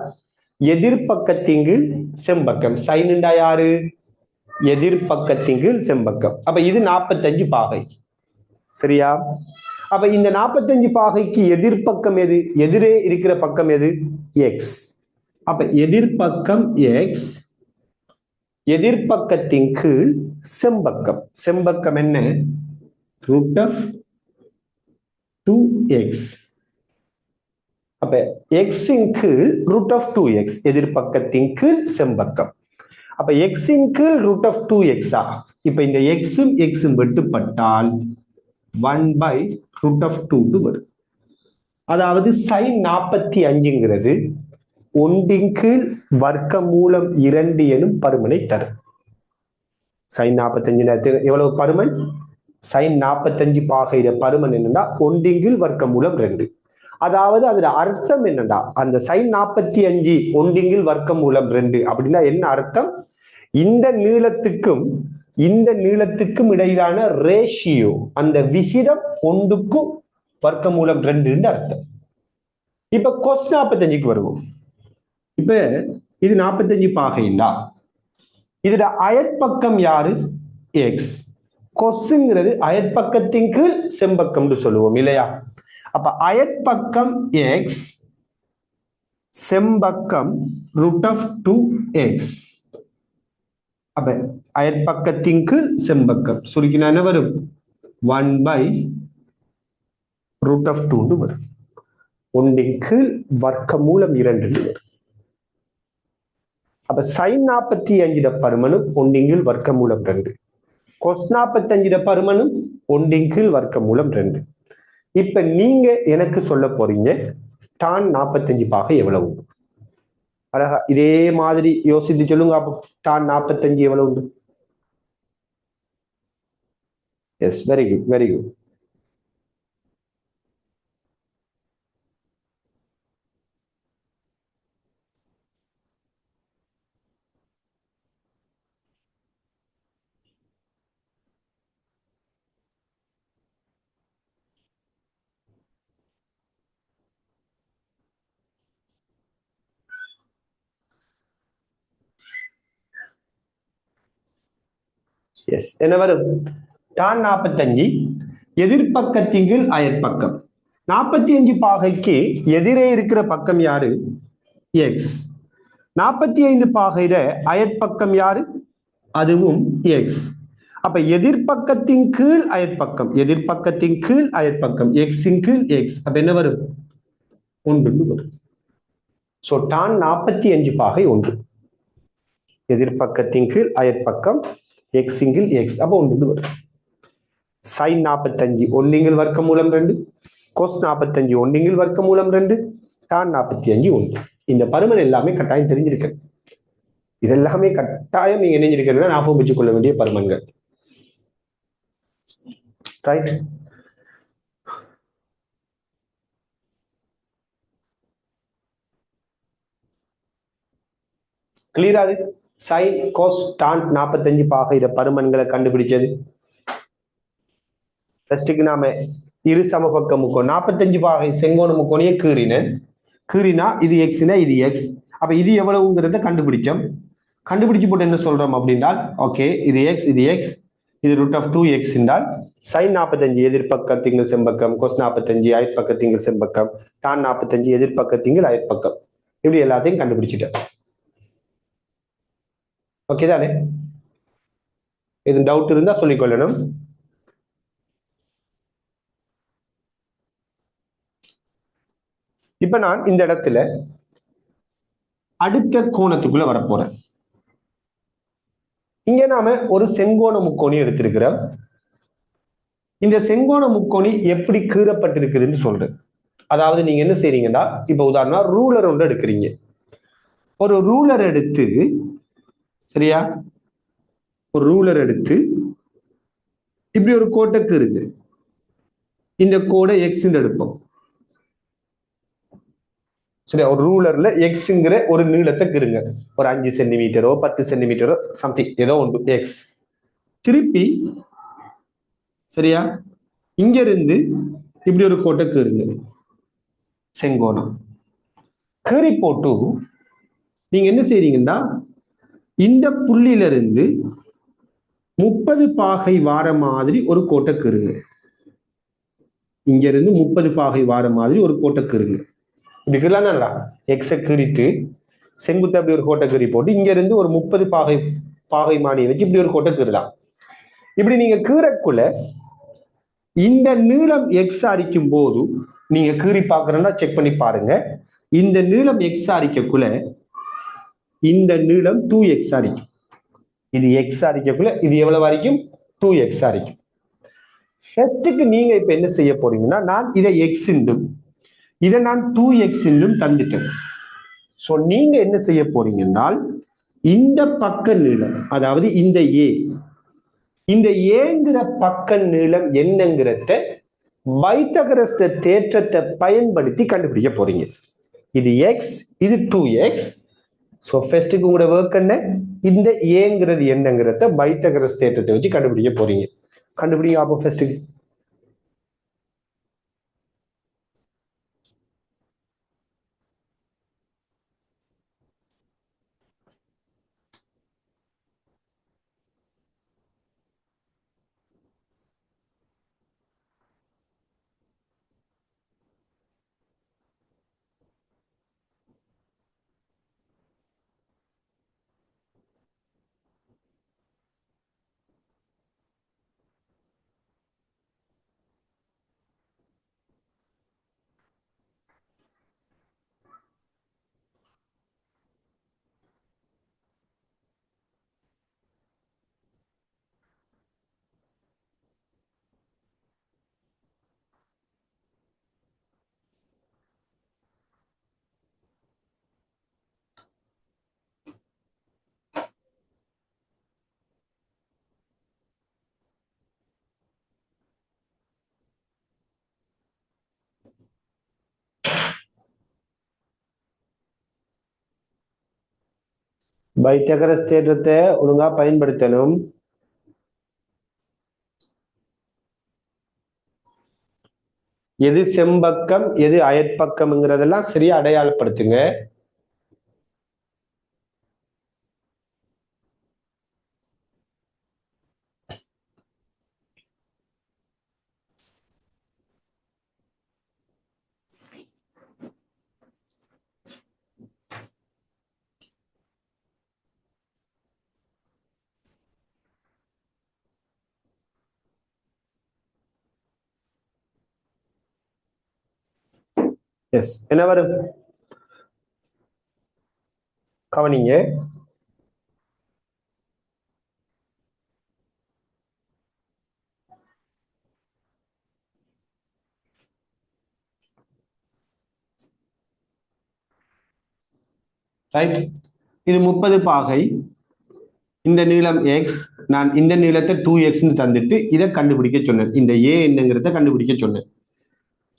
[SPEAKER 1] எதிர்பக்கத்தின் கீழ் செம்பக்கம். sin யாரு? எதிர்பக்கத்தின் கீழ் செம்பக்கம். அப்ப இது 45 பாகை, சரியா? அப்ப இந்த 45 பாகைக்கு எதிர்பக்கம் எது? எதிரே இருக்கிற பக்கம் எது? எக்ஸ். அப்ப எதிர்பக்கம் எக்ஸ், எதிர்பக்கத்தின் கீழ் செம்பக்கம். செம்பக்கம் என்ன? √2x. அப்ப எக்ஸின் கீழ் √2x, எதிர்பக்கத்தின் கீழ் செம்பக்கம். அப்ப எக்ஸின் கீழ் √2x. இப்ப இந்த எக்ஸும் எக்ஸும் வெட்டுப்பட்டால் 1/√2 வரும். அதாவது sin 45ங்கிறது 1 கீழ் வர்க்கமூலம் 2 எனும் பருமனை தரும். sin 45 எவ்வளவு பருமன்? sin 45 பாகையில பருமன் என்னன்னா 1 கீழ் வர்க்கமூலம் 2. அதாவது அதுல அர்த்தம் என்னன்னா, அந்த sin 45 1 கீழ் வர்க்கமூலம் 2 அப்படின்னா என்ன அர்த்தம்? இந்த நீளத்துக்கும் இந்த நீளத்துக்கும் இடையிலான ரேஷியோ, அந்த விகிதம் 1க்கு வர்க்கமூலம் 2 அர்த்தம். இப்ப cos 45க்கு வருவோம். இப்ப இது 45 பாகைண்டா, இதுல அயற்பக்கம் யாரு? எக்ஸ். கொசுங்கிறது அயற்பக்கத்தின் கீழ் செம்பக்கம் சொல்லுவோம் இல்லையா? அப்ப அயற்பக்கம் எக்ஸ், செம்பக்கம் √2x. அப்ப அயற்பக்கத்தின் கீழ் செம்பக்கம் சுருக்கினா என்ன வரும்? 1/√2 வரும். 1 கீழ் வர்க்கமூலம் 2 வரும். அப்ப sin 45 பருமனும் 1 கீழ் வர்க்கமூலம் 2, cos 45 பருமனும் 1 கீழ் வர்க்கமூலம் 2. இப்ப நீங்க எனக்கு சொல்ல போறீங்க tan 45 பாகை எவ்வளவு? அழகா இதே மாதிரி யோசித்து சொல்லுங்க. அப்போ tan 45 எவ்வளவு உண்டு? Yes, very good, very good. Yes, என்ன வரும்? tan 45 எதிர்பக்கத்தின் கீழ் அயற்பக்கம். 45 பாகைக்கு எதிரே இருக்கிற பக்கம் யாரு? எக்ஸ். 45 பாகையில அயற்பக்கம் யாரு? அதுவும் எக்ஸ். அப்ப எதிர்பக்கத்தின் கீழ் அயற்பக்கம், எதிர்பக்கத்தின் கீழ் அயற்பக்கம், எக்ஸின் கீழ் எக்ஸ், அப்ப என்ன வரும்? 1 வரும். சோ டான் 45 பாகை 1. எதிர்பக்கத்தின் கீழ் அயற்பக்கம், எக்ஸின் கீழ் எக்ஸ், அப்ப 1 வரும். sin 45 1 வர்க்கமூலம் 2, cos 45 1 வர்க்கமூலம் 2, tan 45 1. இந்த பருமன் எல்லாமே கட்டாயம் தெரிஞ்சிருக்கு. இதெல்லாமே கட்டாயம் நீங்க நினைஞ்சிருக்கிறதுனா ஞாபகம் வச்சுக் கொள்ள வேண்டிய பருமன்கள். ரைட்? கிளியரா இருக்கு? sin cos tan 45 பாகை இத பருமன்களை கண்டுபிடிச்சது. ஃபர்ஸ்ட்க்கு நாம இரு சமபக்க முக்கோணம் 45 பாகை செங்கோண முக்கோணியை கீறினேன். கீறினா இது எக்ஸ்னா இது எக்ஸ். அப்ப இது எவ்வளவுங்கிறத கண்டுபிடிச்சோம். கண்டுபிடிச்சு போட்டு என்ன சொல்றோம் அப்படின்னா, ஓகே இது எக்ஸ், இது எக்ஸ், இது √2x என்றால் sin 45 எதிர்பக்கத்திங்கள் செம்பக்கம், cos 45 அயற்பக்கத்திங்கள் செம்பக்கம், tan 45 எதிர்பக்கத்திங்கள் அயற்பக்கம். இப்படி எல்லாத்தையும் கண்டுபிடிச்சிட்டேன். ஓகே தானே? இது டவுட் இருந்தா சொல்லிக்கொள்ளணும். இப்ப நான் இந்த இடத்துல அடுத்த கோணத்துக்குள்ள வரப்போறேன். இங்க நாம ஒரு செங்கோண முக்கோணி எடுத்திருக்கிறோம். இந்த செங்கோண முக்கோணி எப்படி கீறப்பட்டிருக்குதுன்னு சொல்றேன். அதாவது நீங்க என்ன செய்றீங்கன்னா, இப்ப உதாரணம் ரூலர் ஒன்று எடுக்கிறீங்க. ஒரு ரூலர் எடுத்து, சரியா, ஒரு ரூலர் எடுத்து இப்படி ஒரு கோட்டை கீறுங்க. இந்த கோடை எக்ஸ் எடுப்போம். சரியா, ஒரு ரூலர்ல எக்ஸ்ங்கிற ஒரு நீளத்தை கீறுங்க. ஒரு 5 சென்டிமீட்டரோ 10 சென்டிமீட்டரோ சம்திங் ஏதோ ஒன்று எக்ஸ். திருப்பி சரியா, இங்க இருந்து இப்படி ஒரு கோட்டை கீறுங்க, செங்கோணம். கீறி போட்டு நீங்க என்ன செய்றீங்கன்னா, இந்த புள்ளியில இருந்து 30 பாகை வார மாதிரி ஒரு கோட்டை கீறுங்க. இங்க இருந்து 30 பாகை வார மாதிரி ஒரு கோட்டை கீறுங்க. இப்படி கீறலாம்ல, எக்ஸ கீறிட்டு செங்குத்து அப்படி ஒரு கோட்டை கீறி போட்டு இங்க இருந்து ஒரு 30 பாகை மானியை வச்சு இப்படி ஒரு கோட்டை கீறலாம். இப்படி நீங்க கீறக்குள்ள இந்த நீளம் எக்ஸ் அரிக்கும் போது நீங்க கீறி பாக்குறேன்னா செக் பண்ணி பாருங்க. இந்த நீளம் எக்ஸ் அரிக்கக்குள்ள இந்த நீளம் 2x அரிக்கும். இது எக்ஸ் அரிக்கக்குள்ள இது எவ்வளவு வரைக்கும்? 2x அரிக்கும். ஃபர்ஸ்ட்க்கு நீங்க இப்ப என்ன செய்ய போறீங்கன்னா, நான் இதை எக்ஸ் என்றும் இதை நான் 2x என்றும் தந்துட்டேன். சோ நீங்க என்ன செய்ய போறீங்கன்னா, இந்த பக்க நீளம், அதாவது இந்த ஏ, இந்த ஏங்கிற பக்க நீளம் என்னங்கிறத பைத்தகரஸ் தேற்றத்தை பயன்படுத்தி கண்டுபிடிக்க போறீங்க. இது எக்ஸ், இது 2x. சோ ஃபர்ஸ்ட்க்கு உங்களோட வர்க் என்ன? இந்த ஏங்கிறது என்னங்கிறத பைத்தகரஸ் தேற்றத்தை வச்சு கண்டுபிடிக்க போறீங்க. கண்டுபிடிங்க அப்போ ஃபர்ஸ்ட்க்கு. பைத்தகரஸ் தேற்றத்தை ஒழுங்கா பயன்படுத்தணும். எது செம்பக்கம் எது அயற்பக்கம்ங்கிறதெல்லாம் சரியா அடையாளப்படுத்துங்க. எஸ் என்ன வரும் கவனிங்க. ரைட், இது 30 பாகை, இந்த நீளம் எக்ஸ், நான் இந்த நீளத்தை 2x தந்துட்டு இதை கண்டுபிடிக்க சொன்னேன், இந்த ஏ என்னங்கிறத கண்டுபிடிக்க சொன்னேன்.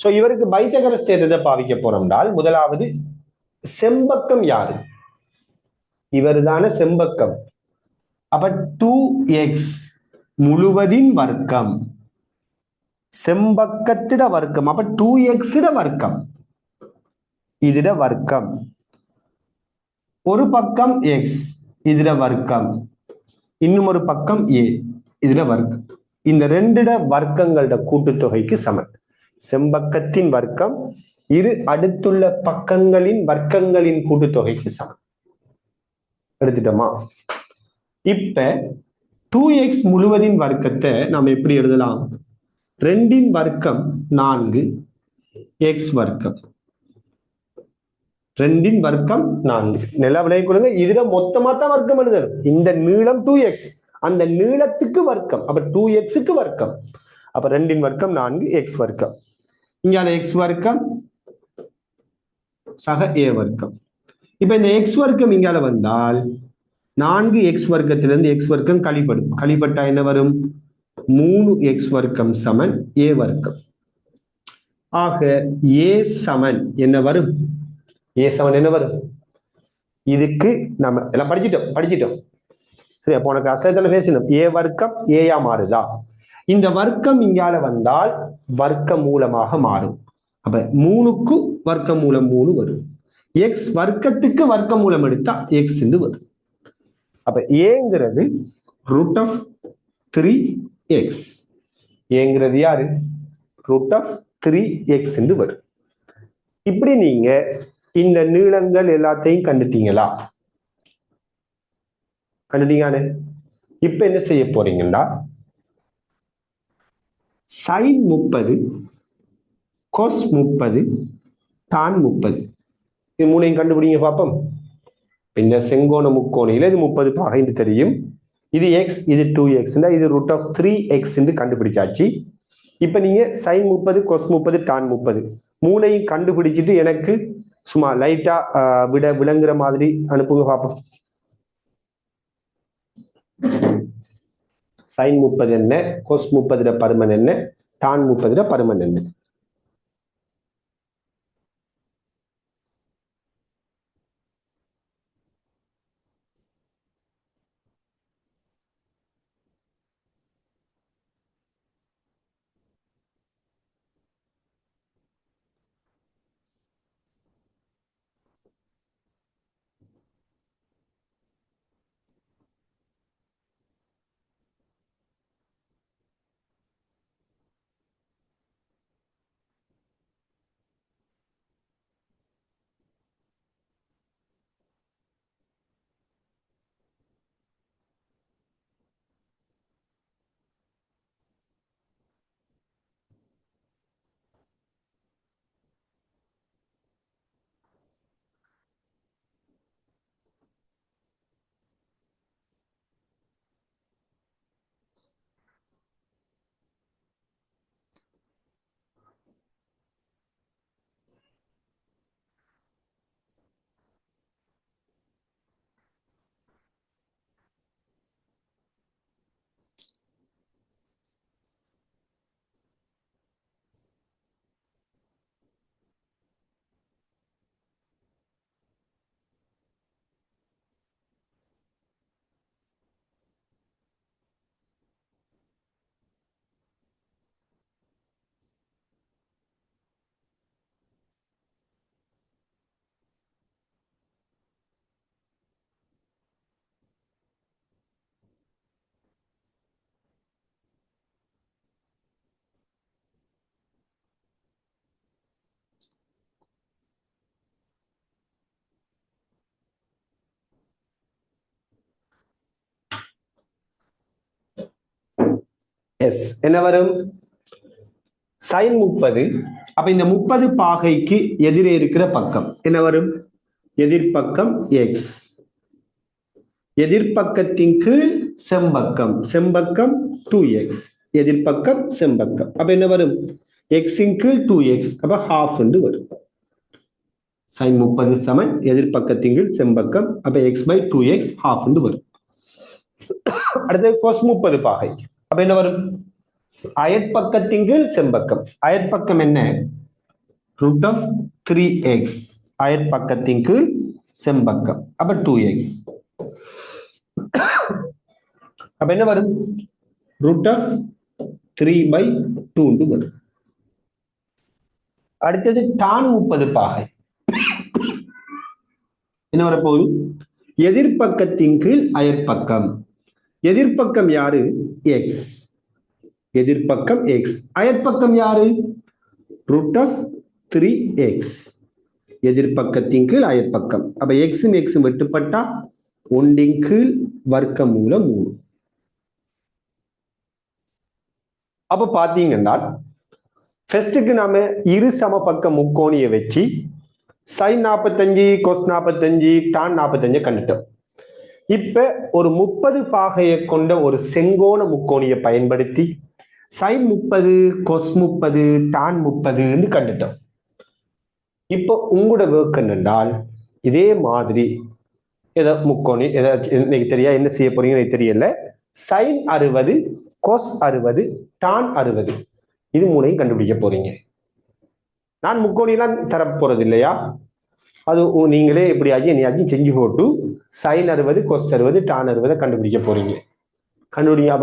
[SPEAKER 1] சோ இவருக்கு பைத்தகரஸ் தேற்றத்தை பாவிக்க போறோம்னால் முதலாவது செம்பக்கம் யாரு? இவருதான செம்பக்கம். அப்ப 2x முழுவதின் வர்க்கம் செம்பக்கத்திட வர்க்கம், அப்ப 2x வர்க்கம், இதிட வர்க்கம், ஒரு பக்கம் x இதிட வர்க்கம், இன்னும் ஒரு பக்கம் a இதிட வர்க்கம். இந்த ரெண்டிட வர்க்கங்களோட கூட்டுத்தொகைக்கு சமன். செம்பக்கத்தின் வர்க்கம் இரு அடுத்துள்ள பக்கங்களின் வர்க்கங்களின் கூட்டுத்தொகைக்கு சமன். எடுத்துட்டோமா? இப்ப 2x முழுவதின் வர்க்கத்தை நாம் எப்படி எழுதலாம்? 2 வர்க்கம் 4 x வர்க்கம், 2 வர்க்கம் 4. நல்லா விளை கொடுங்க, இதுல மொத்தமா தான் வர்க்கம் எழுதணும். இந்த நீளம் 2x, அந்த நீளத்துக்கு வர்க்கம், அப்ப 2x வர்க்கம், அப்ப 2 வர்க்கம் 4 x வர்க்கம், இங்க x வர்க்கம் சக a வர்க்கம். இப்ப இந்த x வர்க்கம் இங்கால வந்தால் 4x வர்க்கத்திலிருந்து x வர்க்கம் கழிப்படும், கழிப்பட்டா என்ன வரும்? 3x வர்க்கம் சமன் a வர்க்கம். ஆக a சமன் என்ன வரும்? a சமன் என்ன வரும்? இதுக்கு நம்ம எல்லாம் படிச்சிட்டோம் சரி. அப்போ உனக்கு அசைத்தல பேசணும். a வர்க்கம் ஏயா மாறுதா? இந்த வர்க்கம் இங்கால வந்தால் வர்க்க மூலமாக மாறும். அப்ப 3க்கு வர்க்க மூலம் 3 வரும். x வர்க்கத்துக்கு வர்க்க மூலம் எடுத்தா x வரும். அப்ப ஏங்கிறது √3x. ஏங்கிறது யாரு? √3x வரும். இப்படி நீங்க இந்த நீளங்கள் எல்லாத்தையும் கண்டுட்டீங்களா? கண்டுட்டீங்க. இப்ப என்ன செய்ய போறீங்கன்னா sin 30 cos 30 tan 30 இது மூணையும் கண்டுபிடிங்க பாப்போம். இந்த செங்கோண முக்கோணியில இது 30 பாகை தெரியும், இது x, இது 2x, இது √3x கண்டுபிடிச்சாச்சு. இப்ப நீங்க sin 30 cos 30 tan 30 மூணையும் கண்டுபிடிச்சிட்டு எனக்கு சும்மா லைட்டா விட விளங்குற மாதிரி அனுப்புங்க பாப்போம். sin 30 என்ன, cos 30 பருமன் என்ன, tan 30 பருமன் என்ன? எஸ் என்ன வரும்? sin 30. அப்ப இந்த 30 பாகைக்கு எதிரே இருக்கிற பக்கம் என்ன வரும்? எதிர்பக்கம் x. எதிர்பக்கத்தின் கீழ் செம்பக்கம். செம்பக்கம் 2x. எதிர்பக்கம் செம்பக்கம். அப்ப என்ன வரும்? x இன் கீழ் 2x. அப்ப half என்று வரும். sin 30 சமன் எதிர்பக்கத்தின் கீழ் செம்பக்கம். அப்ப x by 2x half என்று வரும். அடுத்து cos 30 பாகை. அப்ப என்ன வரும்? அயற்பக்கத்தின் கீழ் செம்பக்கம். அயற்பக்கம் என்ன? root of 3x. அயற்பக்கத்தின் கீழ் செம்பக்கம். அப்ப 2x. அப்ப என்ன வரும்? root of 3 by 2 என்று வரும். அடுத்தது tan 30 பாகை. என்ன வரப்போகுது? எதிர்பக்கத்தின் கீழ் அயற்பக்கம். எதிர்பக்கம் யாரு? x. எதிர்பக்கம் x. அயற்பக்கம் யாரு? root of 3x. எதிர்பக்கத்தின் கீழ் அயற்பக்கம். அப்ப x உம் x உம் வெட்டுப்பட்டா 1 இன் கீழ் வர்க்கமூலம் 3. அப்ப பாத்தீங்கன்னா ஃபர்ஸ்ட்டுக்கு நாம இரு சமபக்க முக்கோணியை வச்சு sin 45 cos 45 tan 45 கண்டுட்டோம். இப்ப ஒரு 30 பாகையை கொண்ட ஒரு செங்கோண முக்கோணியை பயன்படுத்தி sin 30 cos 30 tan 30 கண்டுட்டோம். இப்போ உங்களோட ஒர்க் என்னென்றால் இதே மாதிரி ஏதோ முக்கோணி எனக்கு தெரியா என்ன செய்ய போறீங்க எனக்கு தெரியல. sin 60 cos 60 tan 60 இது மூணையும் கண்டுபிடிக்க போறீங்க. நான் முக்கோணியெல்லாம் தர போறது இல்லையா, அது நீங்களே எப்படியாச்சும் என்னையாச்சும் செஞ்சு போட்டு sin 60 cos 60 tan 60 கண்டுபிடிக்க போறீங்க. கண்டுபிடிங்க.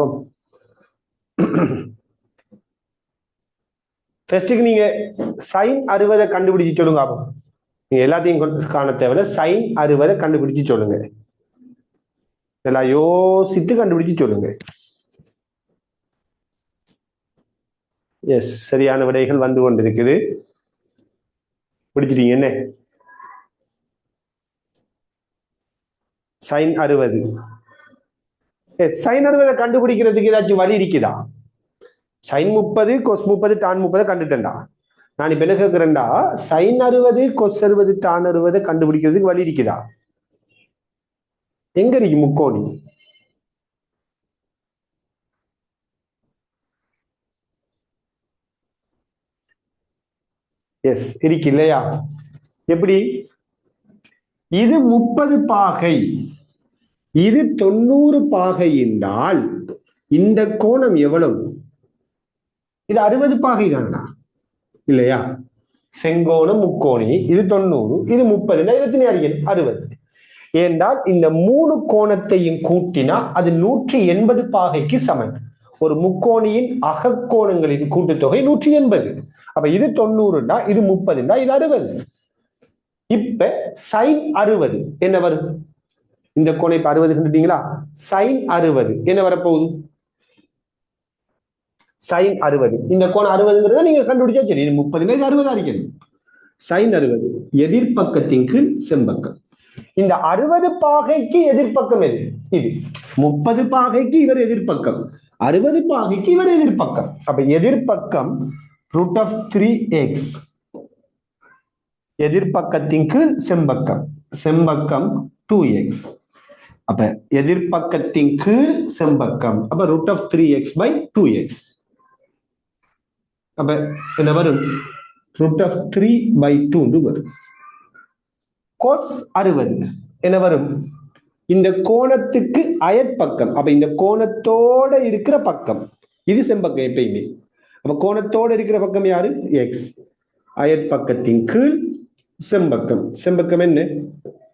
[SPEAKER 1] ஃபர்ஸ்ட்டுக்கு நீங்க sin 60 கண்டுபிடிச்சு சொல்லுங்க. அப்போ நீங்க எல்லாத்தையும் காண தேவையில்ல. sin 60 கண்டுபிடிச்சு சொல்லுங்க. எல்லாம் யோசித்து கண்டுபிடிச்சு சொல்லுங்க. எஸ், சரியான விடைகள் வந்து கொண்டிருக்குது. பிடிச்சிட்டீங்க என்ன? sin 60. sin 60 கண்டுபிடிக்கிறதுக்கு ஏதாச்சும் வழி இருக்குதா? sin 30 cos 30 tan 30 கண்டுட்டேன்டா. நான் இப்ப என்ன கேட்கிறேன்டா, sin 60 cos 60 tan 60 கண்டுபிடிக்கிறதுக்கு வழி இருக்குதா? எங்க இருக்கு முக்கோணி? எஸ், இருக்கு இல்லையா? எப்படி? இது 30 பாகை, இது 90 பாகை என்றால் இந்த கோணம் எவ்வளவு? இது 60 பாகை தானா இல்லையா? செங்கோணம் முக்கோணி இது 90, இது 30, இது எத்தனை அறிஞர்? 60. ஏனென்றால் இந்த 3 கோணத்தையும் கூட்டினா அது 180 பாகைக்கு சமன். ஒரு முக்கோணியின் அகக்கோணங்களின் கூட்டுத்தொகை 180. அப்ப இது 90, இது 30, இது 60. இப்ப sin 60 என்ன வரும்? இந்த கோணம் இப்ப 60 கண்டுட்டீங்களா? sin 60 என்ன வரப்போகுது? sin 60 இந்த கோணம் 60 நீங்க கண்டுபிடிச்சா சரி. இது 30, இது 60 இருக்கிறது. sin 60 எதிர்பக்கத்தின் கீழ் செம்பக்கம். இந்த 60 பாகைக்கு எதிர்பக்கம் எது? இது 30 பாகைக்கு இவர் எதிர்பக்கம், 60 பாகைக்கு இவர் எதிர்பக்கம். அப்ப எதிர்பக்கம் root of 3x. எதிர்பக்கத்தின் கீழ் செம்பக்கம். செம்பக்கம் 2x. அப்ப எதிர்பக்கத்தின் கீழ் செம்பக்கம். அப்ப root of 3x by 2x. அப்ப என்ன வரும்? root of 3 by 2 வரும். cos 60 என்ன வரும்? இந்த கோணத்துக்கு அயற்பக்கம். அப்ப இந்த கோணத்தோட இருக்கிற பக்கம் இது செம்பக்கம் எப்பயுமே. அப்ப கோணத்தோட இருக்கிற பக்கம் யாரு? x. அயற்பக்கத்தின் கீழ் செம்பக்கம். செம்பக்கம் என்ன?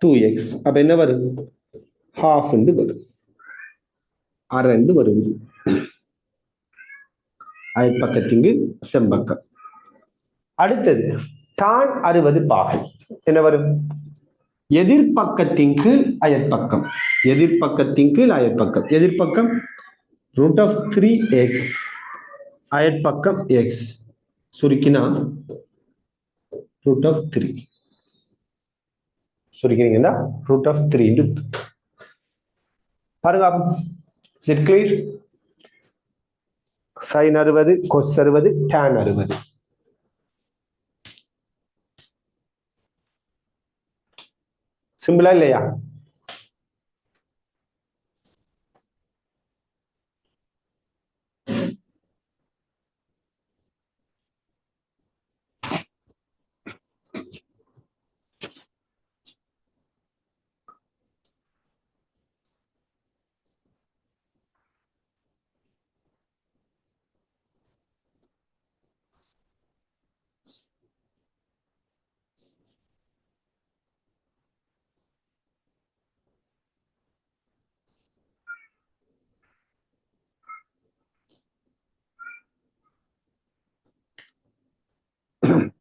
[SPEAKER 1] 2x. அப்ப என்ன வரும்? half வரும். அரை வரும். அயற்பக்கத்தின் கீழ் செம்பக்கம். அடுத்தது tan 60 பாகை என்ன வரும்? எதிர்பக்கத்தின் கீழ் அயற்பக்கம். எதிர்பக்கத்தின் கீழ் அயற்பக்கம். எதிர்பக்கம் root of 3x. அயற்பக்கம் x. சுருக்கினா root of 3. சுருக்கினீங்கன்னா root of 3 பாருங்க. Is it clear? sin 60 cos 60 tan 60. சிம்பிளா இல்லையா?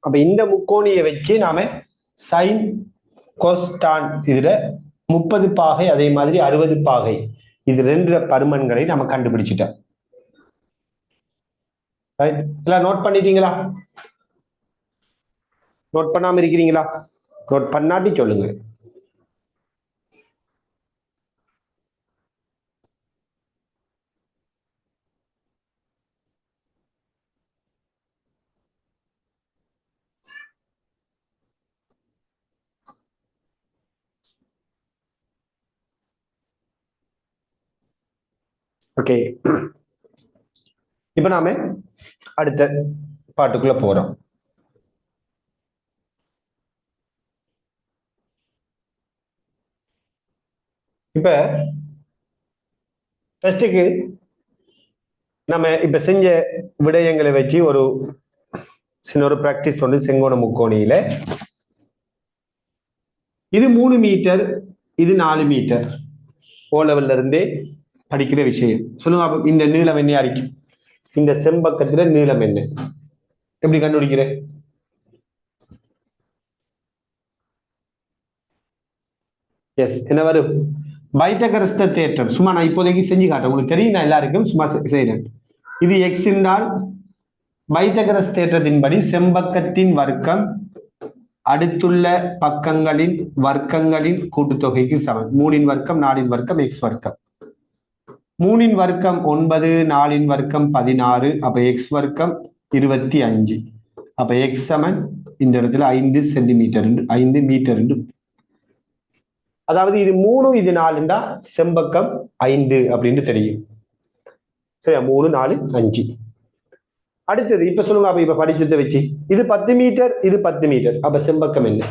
[SPEAKER 1] அப்ப இந்த முக்கோணியை வச்சு நாம sin cos tan இதுல 30 பாகை அதே மாதிரி 60 பாகை இது ரெண்டு பருமன்களை நம்ம கண்டுபிடிச்சிட்டோம். எல்லாம் நோட் பண்ணிட்டீங்களா? நோட் பண்ணாம இருக்கிறீங்களா? நோட் பண்ணாட்டி சொல்லுங்க. ஓகே, இப்ப நாம அடுத்த பாட்டுக்குள்ள போறோம். இப்ப ஃபர்ஸ்ட்டுக்கு நம்ம இப்ப செஞ்ச விடயங்களை வச்சு ஒரு சின்ன ஒரு பிராக்டிஸ் வந்து செங்கோண முக்கோணியில இது 3 மீட்டர் இது 4 மீட்டர் ஓ லெவல்ல இருந்தே படிக்கிற விஷயம். சொல்லுங்க, இந்த நீளம் என்ன அரிக்கும்? இந்த செம்பக்கத்துல நீளம் என்ன எப்படி கண்டுபிடிக்கிற? எஸ், என்ன வரும்? பைத்தகரஸ் தேற்றம். சும்மா நான் இப்போதைக்கு செஞ்சு காட்டுறேன், உங்களுக்கு தெரியும் நான் எல்லாருக்கும் சும்மா செய்யறேன். இது எக்ஸ் என்றால் பைத்தகரஸ் தேற்றத்தின்படி செம்பக்கத்தின் வர்க்கம் அடுத்துள்ள பக்கங்களின் வர்க்கங்களின் கூட்டுத்தொகைக்கு சமம். 3 வர்க்கம் 4 வர்க்கம் எக்ஸ் வர்க்கம். 3 வர்க்கம் 9, 4 வர்க்கம் 16, அப்ப எக்ஸ் வர்க்கம் 25. அப்ப எக்ஸ் சமன் இந்த இடத்துல 5 சென்டிமீட்டர் 5 மீட்டர். அதாவது இது 3 இது 4 செம்பக்கம் 5 அப்படின்னு தெரியும். சரியா? 3 4 5. அடுத்தது இப்ப சொல்லுங்க, அப்ப இப்ப படிச்சதை வச்சு இது 10 மீட்டர் இது 10 மீட்டர், அப்ப செம்பக்கம் என்ன?